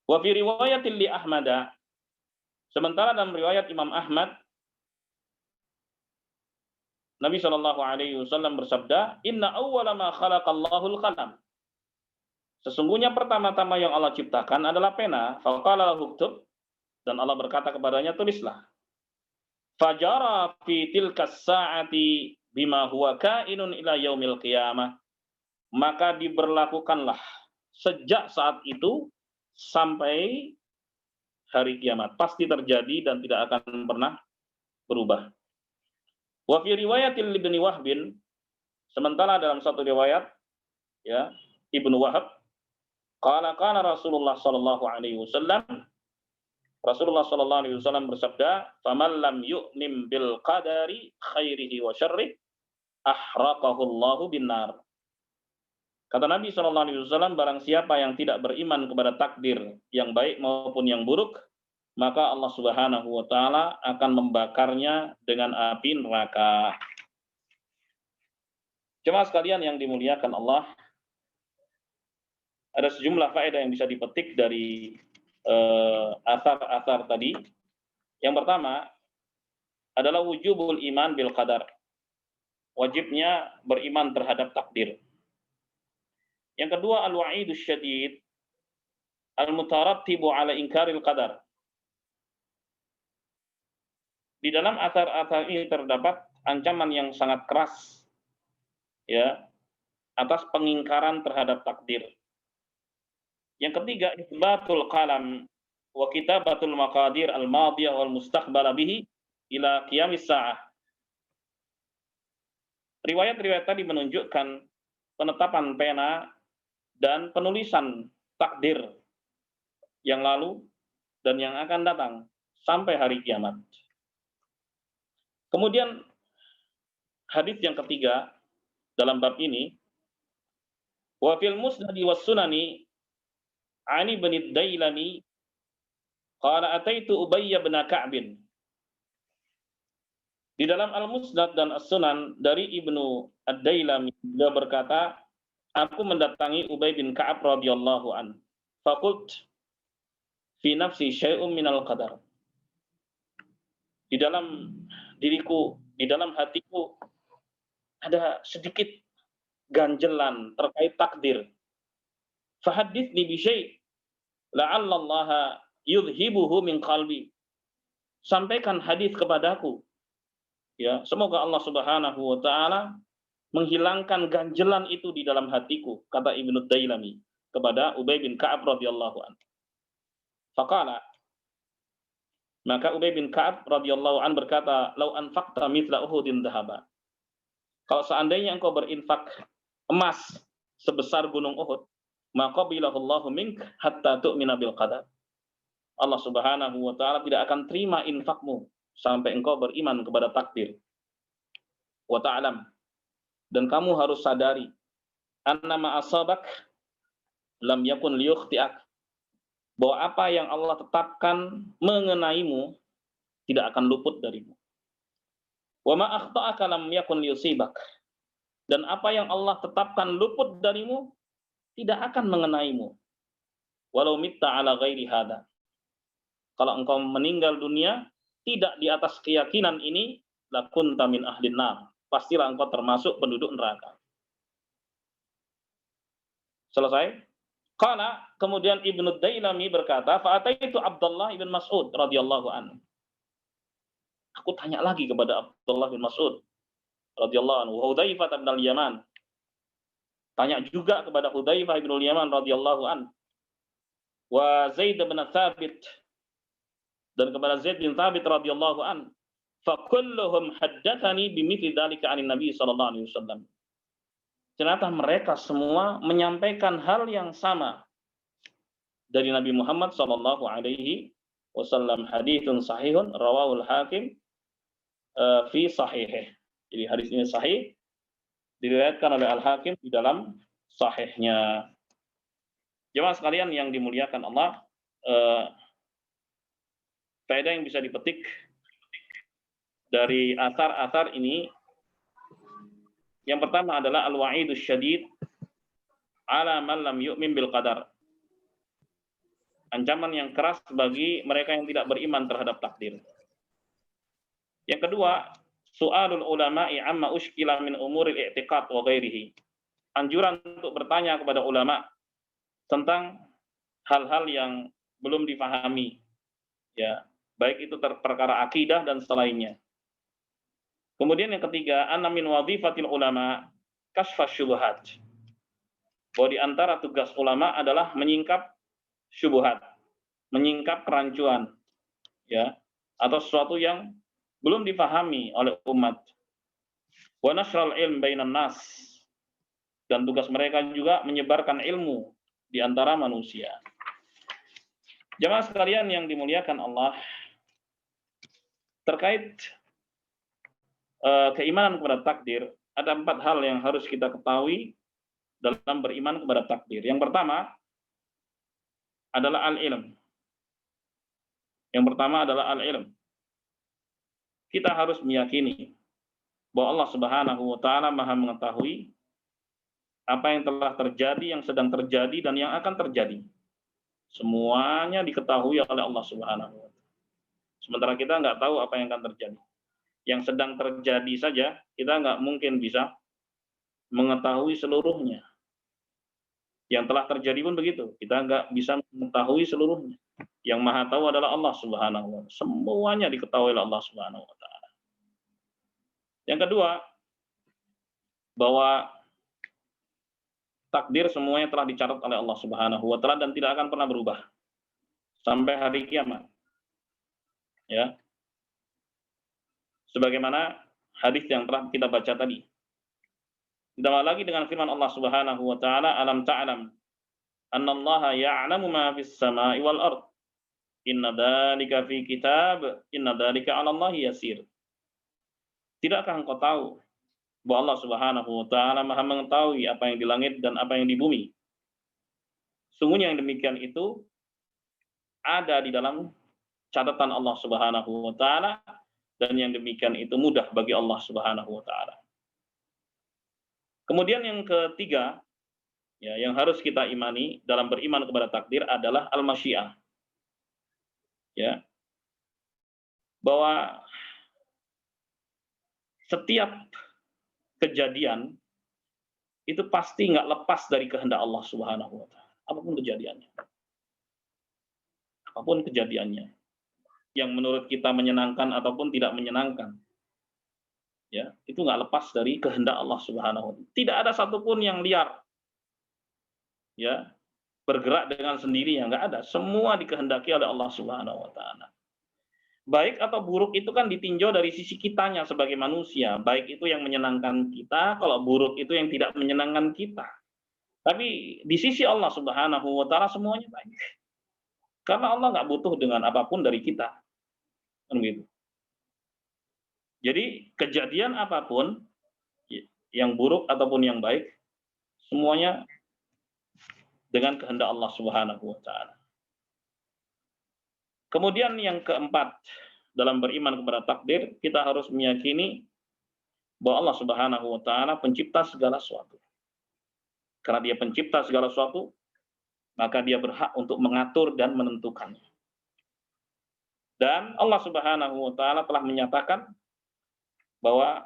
Wa fi riwayatil li Ahmad. Sementara dalam riwayat Imam Ahmad, Nabi Shallallahu Alaihi Wasallam bersabda, Inna awwala ma khalaqallahul qalam. Sesungguhnya pertama-tama yang Allah ciptakan adalah pena. Faqala lahu uktub, dan Allah berkata kepadanya, tulislah. Fajara fi tilkas sa'ati bima huwa kainun ila yaumil qiyamah. Maka diberlakukanlah sejak saat itu sampai hari kiamat. Pasti terjadi dan tidak akan pernah berubah. Wa fi riwayatil Ibnu Wahbin, sementara dalam satu riwayat ya Ibnu Wahab, qala Rasulullah sallallahu alaihi wasallam, Rasulullah sallallahu alaihi wasallam bersabda, "Faman lam yu'min bil qadari khairihi wa syarrihi ahraqahu Allahu binnar." Kata Nabi sallallahu alaihi wasallam, barang siapa yang tidak beriman kepada takdir yang baik maupun yang buruk, maka Allah Subhanahu wa taala akan membakarnya dengan api neraka. Jemaah sekalian yang dimuliakan Allah, ada sejumlah faedah yang bisa dipetik dari asar-asar tadi. Yang pertama adalah wujubul iman bil qadar. Wajibnya beriman terhadap takdir. Yang kedua, al-wa'idus syadid al-mutarattibu ala inkaril qadar. Di dalam asar-asar ini terdapat ancaman yang sangat keras ya atas pengingkaran terhadap takdir. Yang ketiga, isbatul qalam wa kitabatul maqadir al-madiyah wal mustaqbala bihi ila qiyamis sa'ah. Riwayat-riwayat tadi menunjukkan penetapan pena dan penulisan takdir yang lalu dan yang akan datang sampai hari kiamat. Kemudian hadis yang ketiga dalam bab ini, wa fil musnad was sunani ani bin Dailami qala ataitu Ubay bin Ka'b. Di dalam Al-Musnad dan As-Sunan dari Ibnu Ad-Dailami, dia berkata, aku mendatangi Ubay bin Ka'ab radhiyallahu an. Faqult fi nafsi syai'un minal qadar. Di dalam diriku, di dalam hatiku ada sedikit ganjelan terkait takdir. Fahadithni bi syai' la'alla Allah yudhibuhu min qalbi. Sampaikan hadis kepadaku. Ya, semoga Allah Subhanahu wa taala menghilangkan ganjelan itu di dalam hatiku, kata Ibnu Dailami kepada Ubay bin Ka'ab radhiyallahu anhu. Faqala, maka Ubay bin Ka'ab radhiyallahu anhu berkata, "Lau anfaqta mithla Uhudin dhahaba." Kalau seandainya engkau berinfak emas sebesar gunung Uhud, maka bilahullahu mink hatta tu'mina bil qadar. Allah Subhanahu wa taala tidak akan terima infakmu sampai engkau beriman kepada takdir. Wa ta'lam, dan kamu harus sadari annama asabak lam yakun liyukhti'ak, bahwa apa yang Allah tetapkan mengenaimu tidak akan luput darimu. Wa ma akhta'aka lam yakun liyusibak, Dan apa yang Allah tetapkan luput darimu tidak akan mengenaimu. Walau mitta ala ghairi hada. Kalau engkau meninggal dunia tidak di atas keyakinan ini, lakunta min ahlin nar. Pastilah engkau termasuk penduduk neraka. Selesai. Qala, kemudian Ibnu Dailami berkata, fa'ataitu Abdullah ibn Mas'ud radhiyallahu anhu. Aku tanya lagi kepada Abdullah bin Mas'ud radhiyallahu anhu, Hudzaifah bin al-Yaman. Tanya juga kepada Hudzaifah bin al-Yaman radhiyallahu anhu. Wa Zaid bin Thabit, dan kepada Zaid bin Thabit radhiyallahu anhu. Fa kulluhum haddatsani bimithli dzalika 'anin Nabi sallallahu alaihi wasallam. Ternyata mereka semua menyampaikan hal yang sama dari Nabi Muhammad sallallahu alaihi wasallam. Haditsun sahihun rawahul Hakim fi sahihih. Jadi hadis ini sahih, diriwayatkan oleh Al-Hakim di dalam sahihnya. Jemaah sekalian yang dimuliakan Allah, faedah yang bisa dipetik dari asar-asar ini, yang pertama adalah al-wa'idus syadid ala man lam yu'min bil qadar. Ancaman yang keras bagi mereka yang tidak beriman terhadap takdir. Yang kedua, su'alul ulama'i amma ushkila min umuril i'tiqad wa ghairihi. Anjuran untuk bertanya kepada ulama tentang hal-hal yang belum difahami, ya, baik itu perkara akidah dan selainnya. Kemudian yang ketiga, anna min wadhifatil ulama kasfas syubhat. Bahwa di antara tugas ulama adalah menyingkap syubhat, menyingkap kerancuan, ya, atau sesuatu yang belum difahami oleh umat. Wa nasral ilm bainan nas, dan tugas mereka juga menyebarkan ilmu di antara manusia. Jemaah sekalian yang dimuliakan Allah, terkait keimanan kepada takdir, ada 4 hal yang harus kita ketahui dalam beriman kepada takdir. Yang pertama adalah al-ilm. Yang pertama adalah al-ilm. Kita harus meyakini bahwa Allah Subhanahu wa taala Maha mengetahui apa yang telah terjadi, yang sedang terjadi, dan yang akan terjadi. Semuanya diketahui oleh Allah Subhanahu wa taala. Sementara kita nggak tahu apa yang akan terjadi. Yang sedang terjadi saja, kita nggak mungkin bisa mengetahui seluruhnya. Yang telah terjadi pun begitu, kita nggak bisa mengetahui seluruhnya. Yang Maha tahu adalah Allah Subhanahu wa taala. Semuanya diketahui oleh Allah Subhanahu wa taala. Yang kedua, bahwa takdir semuanya telah dicatat oleh Allah Subhanahu wa taala dan tidak akan pernah berubah sampai hari kiamat. Ya. Sebagaimana hadis yang telah kita baca tadi. Ditambah lagi dengan firman Allah Subhanahu wa taala, alam ta'lam annallaha ya'lamu ma fis sama'i wal ard. Inna dzalika fi kitab, inna dzalika 'ala Allahi yasir. Tidakkah engkau tahu bahwa Allah Subhanahu wa taala Maha mengetahui apa yang di langit dan apa yang di bumi? Sungguhnya yang demikian itu ada di dalam catatan Allah Subhanahu wa taala, dan yang demikian itu mudah bagi Allah Subhanahu wa taala. Kemudian yang ketiga, ya, yang harus kita imani dalam beriman kepada takdir adalah al-masyiah. Ya. Bahwa setiap kejadian itu pasti nggak lepas dari kehendak Allah Subhanahu wa taala. Apapun kejadiannya. Apapun kejadiannya. Yang menurut kita menyenangkan ataupun tidak menyenangkan, ya, itu nggak lepas dari kehendak Allah Subhanahu wa taala. Tidak ada satupun yang liar, ya, bergerak dengan sendirinya, nggak ada. Semua dikehendaki oleh Allah Subhanahu wa taala. Baik atau buruk itu kan ditinjau dari sisi kitanya sebagai manusia. Baik itu yang menyenangkan kita, kalau buruk itu yang tidak menyenangkan kita. Tapi di sisi Allah Subhanahu wa taala semuanya baik. Karena Allah nggak butuh dengan apapun dari kita. Gitu. Jadi kejadian apapun, yang buruk ataupun yang baik, semuanya dengan kehendak Allah Subhanahu wa taala. Kemudian yang keempat, dalam beriman kepada takdir, kita harus meyakini bahwa Allah Subhanahu wa taala pencipta segala sesuatu. Karena dia pencipta segala sesuatu, maka dia berhak untuk mengatur dan menentukannya. Dan Allah Subhanahu wa taala telah menyatakan bahwa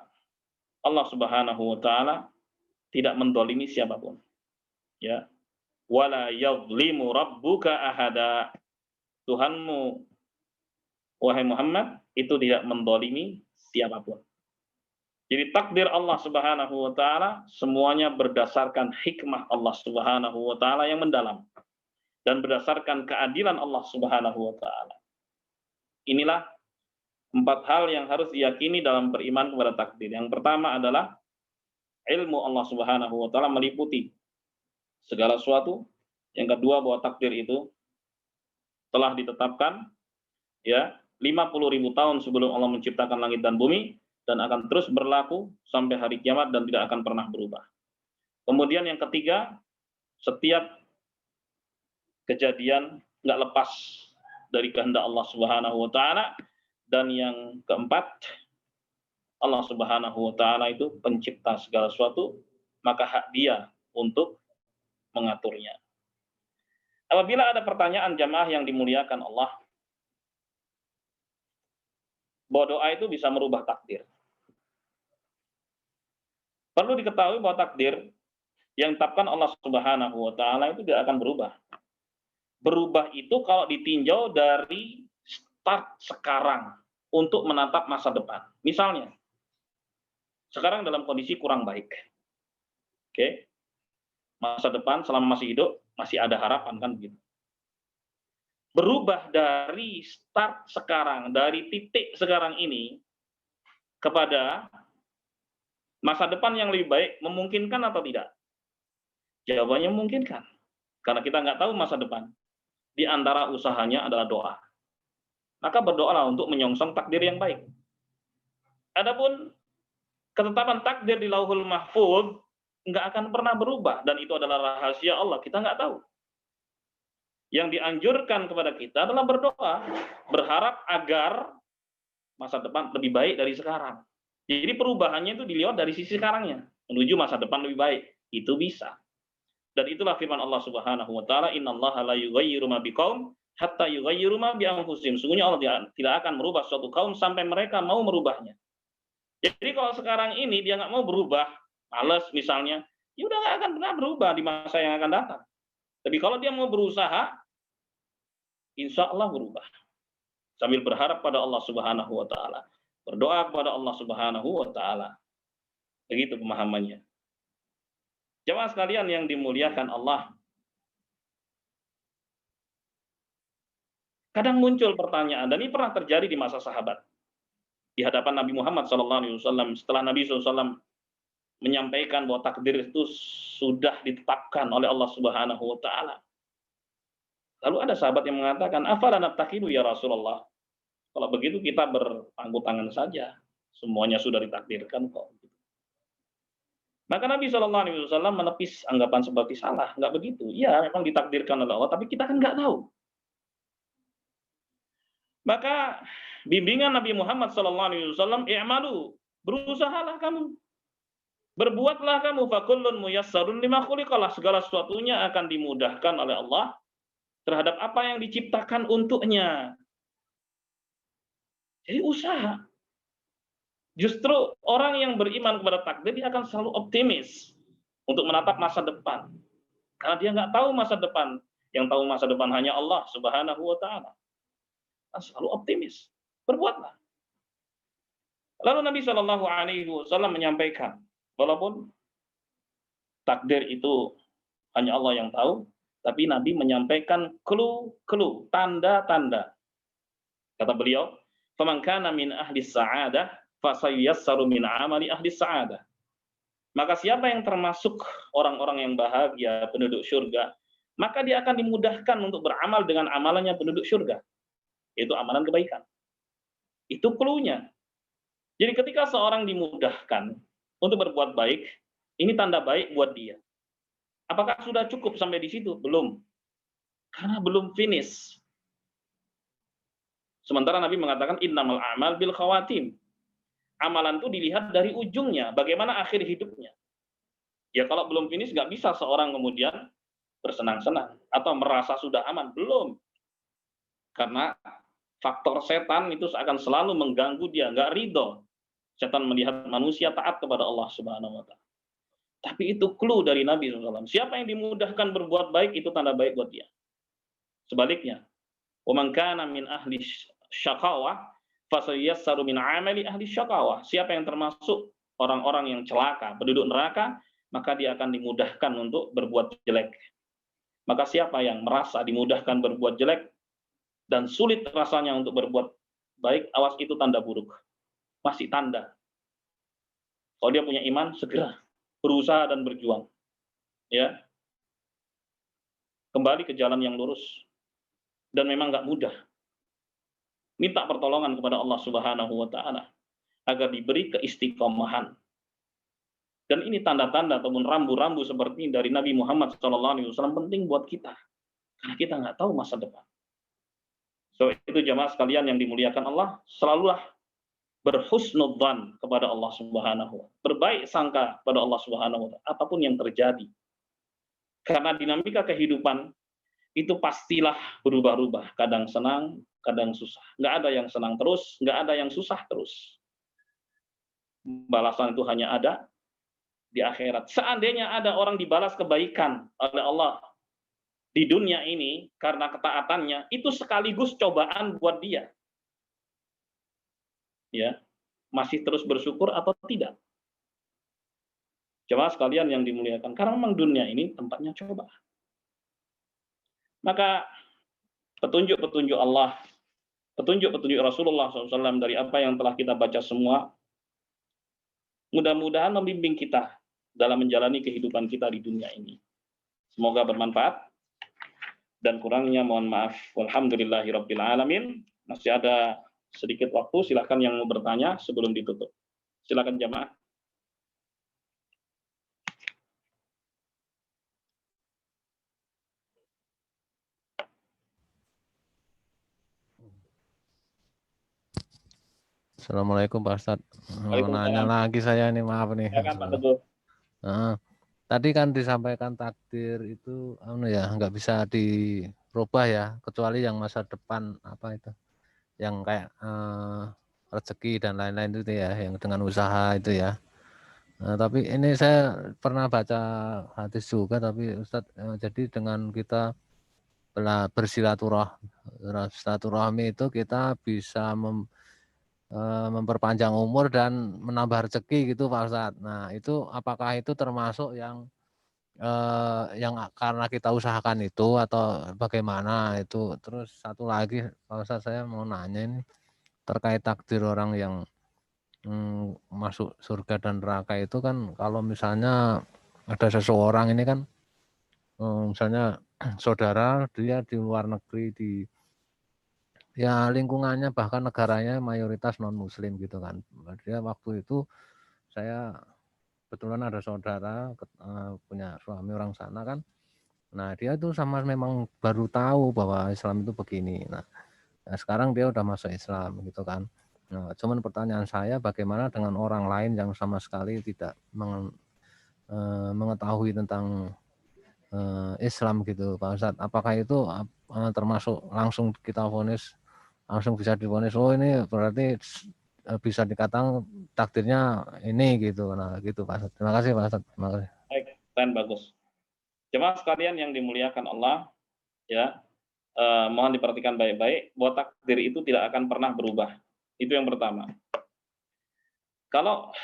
Allah Subhanahu wa taala tidak mendolimi siapapun. Ya. Wala yadhlimu rabbuka ahada. Tuhanmu, wahai Muhammad, itu tidak mendolimi siapapun. Jadi takdir Allah Subhanahu wa taala semuanya berdasarkan hikmah Allah Subhanahu wa taala yang mendalam dan berdasarkan keadilan Allah Subhanahu wa taala. Inilah 4 hal yang harus diyakini dalam beriman kepada takdir. Yang pertama adalah ilmu Allah Subhanahu wa taala meliputi segala sesuatu. Yang kedua, bahwa takdir itu telah ditetapkan ya 50.000 tahun sebelum Allah menciptakan langit dan bumi, dan akan terus berlaku sampai hari kiamat dan tidak akan pernah berubah. Kemudian yang ketiga, setiap kejadian nggak lepas dari kehendak Allah Subhanahu wa taala. Dan yang keempat, Allah Subhanahu wa taala itu pencipta segala sesuatu, maka hak dia untuk mengaturnya. Apabila ada pertanyaan jamaah yang dimuliakan Allah, bahwa doa itu bisa merubah takdir. Perlu diketahui bahwa takdir yang ditetapkan Allah Subhanahu wa taala itu tidak akan berubah. Berubah itu kalau ditinjau dari start sekarang untuk menatap masa depan. Misalnya, sekarang dalam kondisi kurang baik. Oke. Masa depan selama masih hidup masih ada harapan kan begitu. Berubah dari start sekarang, dari titik sekarang ini kepada masa depan yang lebih baik, memungkinkan atau tidak? Jawabannya memungkinkan. Karena kita nggak tahu masa depan. Di antara usahanya adalah doa. Maka berdoalah untuk menyongsong takdir yang baik. Adapun ketetapan takdir di Lauhul Mahfuz nggak akan pernah berubah, dan itu adalah rahasia Allah, kita nggak tahu. Yang dianjurkan kepada kita adalah berdoa, berharap agar masa depan lebih baik dari sekarang. Jadi perubahannya itu dilihat dari sisi sekarangnya, menuju masa depan lebih baik. Itu bisa. Dan itulah firman Allah Subhanahu wa taala, innallaha la yughayyiru ma biqaum hatta yughayyiru ma bi anfusihim. Sungguhnya Allah tidak akan merubah suatu kaum sampai mereka mau merubahnya. Jadi kalau sekarang ini dia nggak mau berubah, malas misalnya, ya udah nggak akan pernah berubah di masa yang akan datang. Tapi kalau dia mau berusaha, insya Allah berubah. Sambil berharap pada Allah Subhanahu wa taala. Berdoa kepada Allah Subhanahu wa taala. Begitu pemahamannya. Jemaah sekalian yang dimuliakan Allah. Kadang muncul pertanyaan, dan ini pernah terjadi di masa sahabat. Di hadapan Nabi Muhammad SAW, setelah Nabi SAW menyampaikan bahwa takdir itu sudah ditetapkan oleh Allah Subhanahu wa taala. Lalu ada sahabat yang mengatakan, "Afala nattaqilu ya Rasulullah?" Kalau begitu kita berpangku tangan saja. Semuanya sudah ditakdirkan kok. Maka Nabi SAW menepis anggapan seperti salah. Enggak begitu. Iya, memang ditakdirkan oleh Allah, tapi kita kan nggak tahu. Maka bimbingan Nabi Muhammad SAW, i'malu, berusahalah kamu. Berbuatlah kamu, fakullun muyassarun lima khuliqalah, segala sesuatunya akan dimudahkan oleh Allah terhadap apa yang diciptakan untuknya. Jadi usaha. Justru orang yang beriman kepada takdir dia akan selalu optimis untuk menatap masa depan. Karena dia nggak tahu masa depan. Yang tahu masa depan hanya Allah Subhanahu wa taala. Selalu optimis. Berbuatlah. Lalu Nabi SAW menyampaikan, walaupun takdir itu hanya Allah yang tahu, tapi Nabi menyampaikan clue, tanda-tanda. Kata beliau, "Faman kana min ahli sa'adah, fasayassaru min amali ahli sa'adah." Maka siapa yang termasuk orang-orang yang bahagia, penduduk surga, maka dia akan dimudahkan untuk beramal dengan amalannya penduduk surga. Itu amalan kebaikan. Itu clue-nya. Jadi ketika seorang dimudahkan untuk berbuat baik, ini tanda baik buat dia. Apakah sudah cukup sampai di situ? Belum. Karena belum finish. Sementara Nabi mengatakan innamal a'mal bil khawatim. Amalan itu dilihat dari ujungnya, bagaimana akhir hidupnya. Ya kalau belum finish nggak bisa seorang kemudian bersenang-senang atau merasa sudah aman, belum. Karena faktor setan itu akan selalu mengganggu dia, nggak ridho. Setan melihat manusia taat kepada Allah Subhanahu wa taala. Tapi itu clue dari Nabi SAW. Siapa yang dimudahkan berbuat baik itu tanda baik buat dia. Sebaliknya, wa man kana min ahli syaqawah fasayassaru min amali ahli syaqawah. Siapa yang termasuk orang-orang yang celaka, penduduk neraka, maka dia akan dimudahkan untuk berbuat jelek. Maka siapa yang merasa dimudahkan berbuat jelek dan sulit rasanya untuk berbuat baik, awas, itu tanda buruk. Masih tanda. Kalau dia punya iman, segera berusaha dan berjuang. Ya. Kembali ke jalan yang lurus. Dan memang nggak mudah. Minta pertolongan kepada Allah Subhanahu wa taala agar diberi keistiqomahan. Dan ini tanda-tanda ataupun rambu-rambu seperti dari Nabi Muhammad SAW penting buat kita. Karena kita nggak tahu masa depan. So itu jamaah sekalian yang dimuliakan Allah, selalulah berhusnudzan kepada Allah Subhanahu wa taala. Berbaik sangka pada Allah Subhanahu wa taala apapun yang terjadi. Karena dinamika kehidupan itu pastilah berubah-ubah, kadang senang, kadang susah. Nggak ada yang senang terus, nggak ada yang susah terus. Balasan itu hanya ada di akhirat. Seandainya ada orang dibalas kebaikan oleh Allah di dunia ini karena ketaatannya, itu sekaligus cobaan buat dia. Ya, masih terus bersyukur atau tidak? Jemaah sekalian yang dimuliakan, karena memang dunia ini tempatnya cobaan. Maka petunjuk-petunjuk Allah, petunjuk-petunjuk Rasulullah SAW dari apa yang telah kita baca semua, mudah-mudahan membimbing kita dalam menjalani kehidupan kita di dunia ini. Semoga bermanfaat, dan kurangnya mohon maaf. Walhamdulillahirabbil alamin. Masih ada sedikit waktu, silakan yang mau bertanya sebelum ditutup. Silakan jamaah. Assalamualaikum Pak Ustadz. Mau nanya Waalaikumsalam. lagi saya ini, maaf nih. Silakan Pak Teguh. Tadi kan disampaikan takdir itu ya nggak bisa dirubah ya, kecuali yang masa depan apa itu, yang kayak rezeki dan lain-lain itu ya, yang dengan usaha itu ya. Tapi ini saya pernah baca hadis juga, tapi Ustadz, jadi dengan kita bersilaturahmi itu kita bisa memperpanjang umur dan menambah rezeki gitu Pak Ustadz. Nah itu apakah itu termasuk yang karena kita usahakan itu atau bagaimana itu? Terus satu lagi Pak Ustadz, saya mau nanya ini terkait takdir orang yang masuk surga dan neraka itu kan, kalau misalnya ada seseorang ini kan misalnya saudara dia di luar negeri, di ya lingkungannya bahkan negaranya mayoritas non muslim gitu kan. Dia waktu itu saya kebetulan ada saudara punya suami orang sana kan. Nah dia tuh sama memang baru tahu bahwa Islam itu begini. Nah sekarang dia udah masuk Islam gitu kan. Nah cuman pertanyaan saya, bagaimana dengan orang lain yang sama sekali tidak mengetahui tentang Islam gitu Pak Ustadz. Apakah itu termasuk langsung kita vonis, langsung bisa divonis, oh ini berarti bisa dikatakan takdirnya ini gitu. Nah gitu Pak Ustadz. Terima kasih Pak Ustadz. Terima kasih. Baik, dan bagus. Jemaah sekalian yang dimuliakan Allah, ya, mohon diperhatikan baik-baik bahwa takdir itu tidak akan pernah berubah. Itu yang pertama. Kalau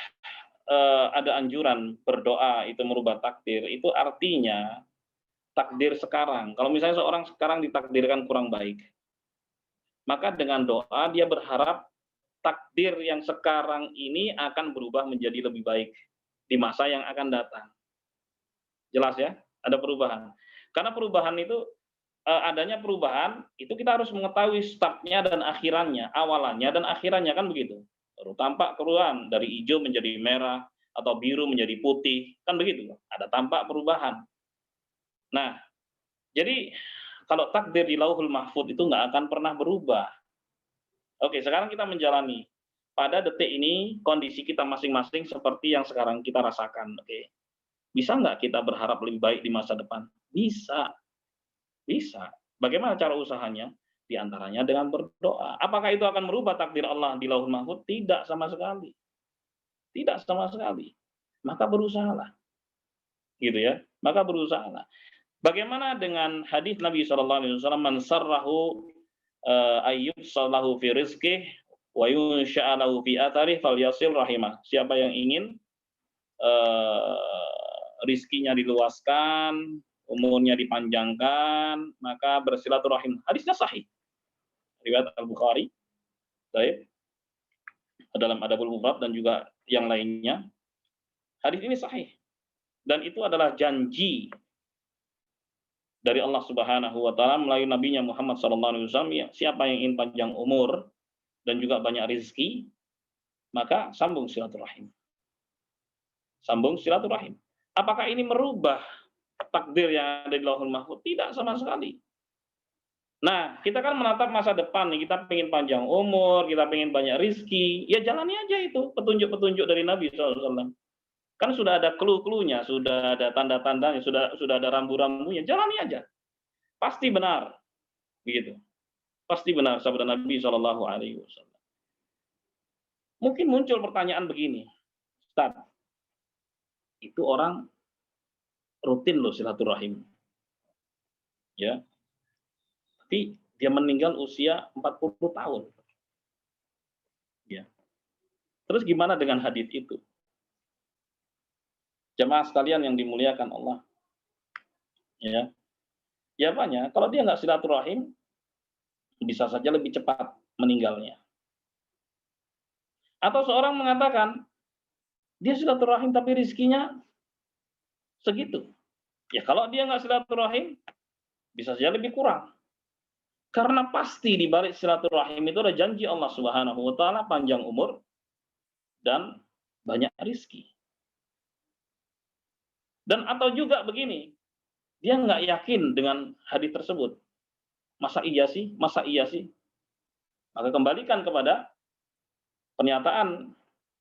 ada anjuran berdoa itu merubah takdir, itu artinya takdir sekarang. Kalau misalnya seorang sekarang ditakdirkan kurang baik, maka dengan doa dia berharap takdir yang sekarang ini akan berubah menjadi lebih baik di masa yang akan datang. Jelas ya? Ada perubahan. Karena perubahan itu, adanya perubahan, itu kita harus mengetahui startnya dan akhirannya, awalannya dan akhirannya, kan begitu. Baru tampak perubahan, dari hijau menjadi merah, atau biru menjadi putih, kan begitu. Ada tampak perubahan. Nah, jadi kalau takdir di Lauhul Mahfuz itu nggak akan pernah berubah. Oke, sekarang kita menjalani. pada detik ini kondisi kita masing-masing seperti yang sekarang kita rasakan. Oke. Bisa nggak kita berharap lebih baik di masa depan? Bisa. Bisa. Bagaimana cara usahanya? Di antaranya dengan berdoa. Apakah itu akan merubah takdir Allah di Lauhul Mahfuz? Tidak sama sekali. Tidak sama sekali. Maka berusahalah. Gitu ya. Maka berusahalah. Bagaimana dengan hadis Nabi SAW, man sarrahu ayyub sallahu fi rizqih wa yunsha'alahu fi atharih falyasil rahimah. Siapa yang ingin rizkinya diluaskan, umurnya dipanjangkan, maka bersilaturahim. Hadisnya sahih. Riwayat Al-Bukhari. Baik. Dalam Adabul Mufrad dan juga yang lainnya. Hadis ini sahih. Dan itu adalah janji dari Allah Subhanahu wa taala melalui nabinya Muhammad sallallahu alaihi wasallam, siapa yang ingin panjang umur dan juga banyak rezeki, maka sambung silaturahim. Sambung silaturahim. Apakah ini merubah takdir yang ada di Lauhul Mahfuz? Tidak sama sekali. Nah, kita kan menatap masa depan nih, kita pengen panjang umur, kita pengen banyak rezeki, ya jalani aja itu petunjuk-petunjuk dari Nabi SAW. Kan sudah ada clue-cluenya, sudah ada tanda-tandanya, sudah ada rambu-rambunya, jalani aja. Pasti benar. Begitu. Pasti benar sabda Nabi SAW. Mungkin muncul pertanyaan begini, Ustaz, itu orang rutin loh silaturahim. Ya. Tapi dia meninggal usia 40 tahun. Ya. Terus gimana dengan hadis itu? Jemaah sekalian yang dimuliakan Allah. Ya. Jawabannya, kalau dia nggak silaturahim, bisa saja lebih cepat meninggalnya. Atau seorang mengatakan, dia silaturahim tapi rizkinya segitu. Ya kalau dia nggak silaturahim, bisa saja lebih kurang. Karena pasti di balik silaturahim itu ada janji Allah Subhanahu wa taala panjang umur dan banyak rizki. Dan atau juga begini, dia nggak yakin dengan hadis tersebut. Masa iya sih? Masa iya sih? Maka kembalikan kepada pernyataan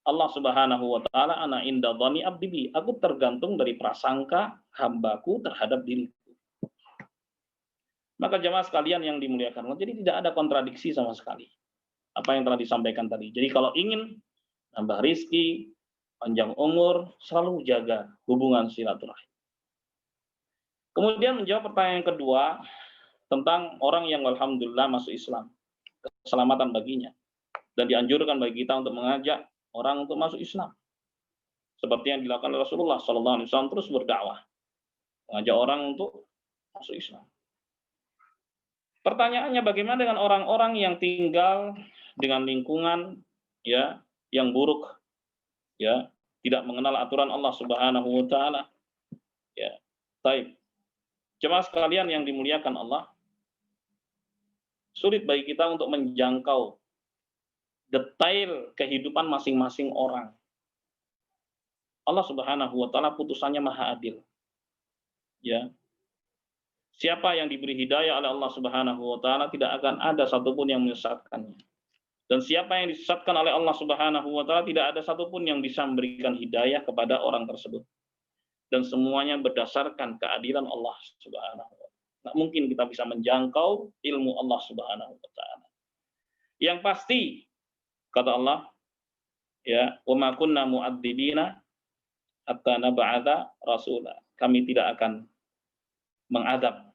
Allah Subhanahu wa taala, ana inda dhani abdi bi. Aku tergantung dari prasangka hambaku terhadap diriku. Maka jemaah sekalian yang dimuliakan Allah, jadi tidak ada kontradiksi sama sekali apa yang telah disampaikan tadi. Jadi kalau ingin nambah rizki, panjang umur, selalu jaga hubungan silaturahim. Kemudian menjawab pertanyaan yang kedua tentang orang yang alhamdulillah masuk Islam, keselamatan baginya, dan dianjurkan bagi kita untuk mengajak orang untuk masuk Islam, seperti yang dilakukan Rasulullah SAW, terus berdakwah, mengajak orang untuk masuk Islam. Pertanyaannya, bagaimana dengan orang-orang yang tinggal dengan lingkungan ya yang buruk, ya tidak mengenal aturan Allah Subhanahu wa taala. Ya, baik. Jemaah sekalian yang dimuliakan Allah, sulit bagi kita untuk menjangkau detail kehidupan masing-masing orang. Allah Subhanahu wa taala putusannya maha adil. Ya. Siapa yang diberi hidayah oleh Allah Subhanahu wa taala tidak akan ada satupun yang menyesatkannya. Dan siapa yang disesatkan oleh Allah Subhanahu wa taala tidak ada satupun yang bisa memberikan hidayah kepada orang tersebut. Dan semuanya berdasarkan keadilan Allah Subhanahu wa taala. Nggak mungkin kita bisa menjangkau ilmu Allah Subhanahu wa taala. Yang pasti kata Allah, ya, wa ma kunna mu'adzibina hatta nab'atsa rasula. Kami tidak akan mengadab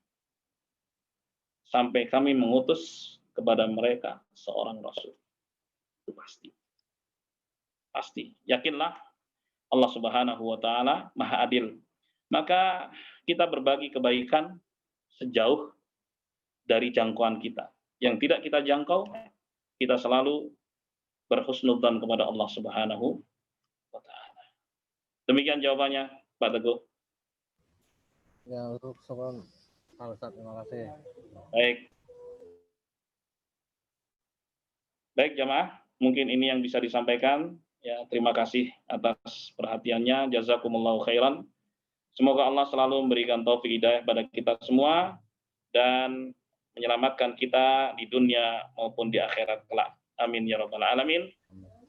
sampai kami mengutus kepada mereka seorang rasul. Itu pasti. Pasti. Yakinlah Allah Subhanahu wa taala maha adil. Maka kita berbagi kebaikan sejauh dari jangkauan kita. Yang tidak kita jangkau, kita selalu berhusnudzan kepada Allah Subhanahu wa taala. Demikian jawabannya, Pak Teguh. Ya, untuk soal Pak Ustaz, terima kasih. Baik. Baik jamaah, mungkin ini yang bisa disampaikan. Ya, terima kasih atas perhatiannya. Jazakumullahu khairan. Semoga Allah selalu memberikan taufik hidayah pada kita semua dan menyelamatkan kita di dunia maupun di akhirat kelak. Amin ya rabbal alamin.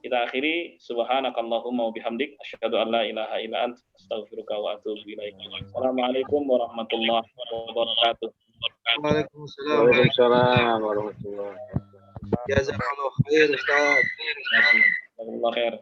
kita akhiri. Subhanakallahumma wa bihamdik asyhadu an la ilaha illa anta astaghfiruka wa atubu ilaik. Assalamualaikum warahmatullahi wabarakatuh. Waalaikumsalam. Waalaikumsalam warahmatullahi wabarakatuh. Jazakallahu khair Ustaz. Jazakallahu khair.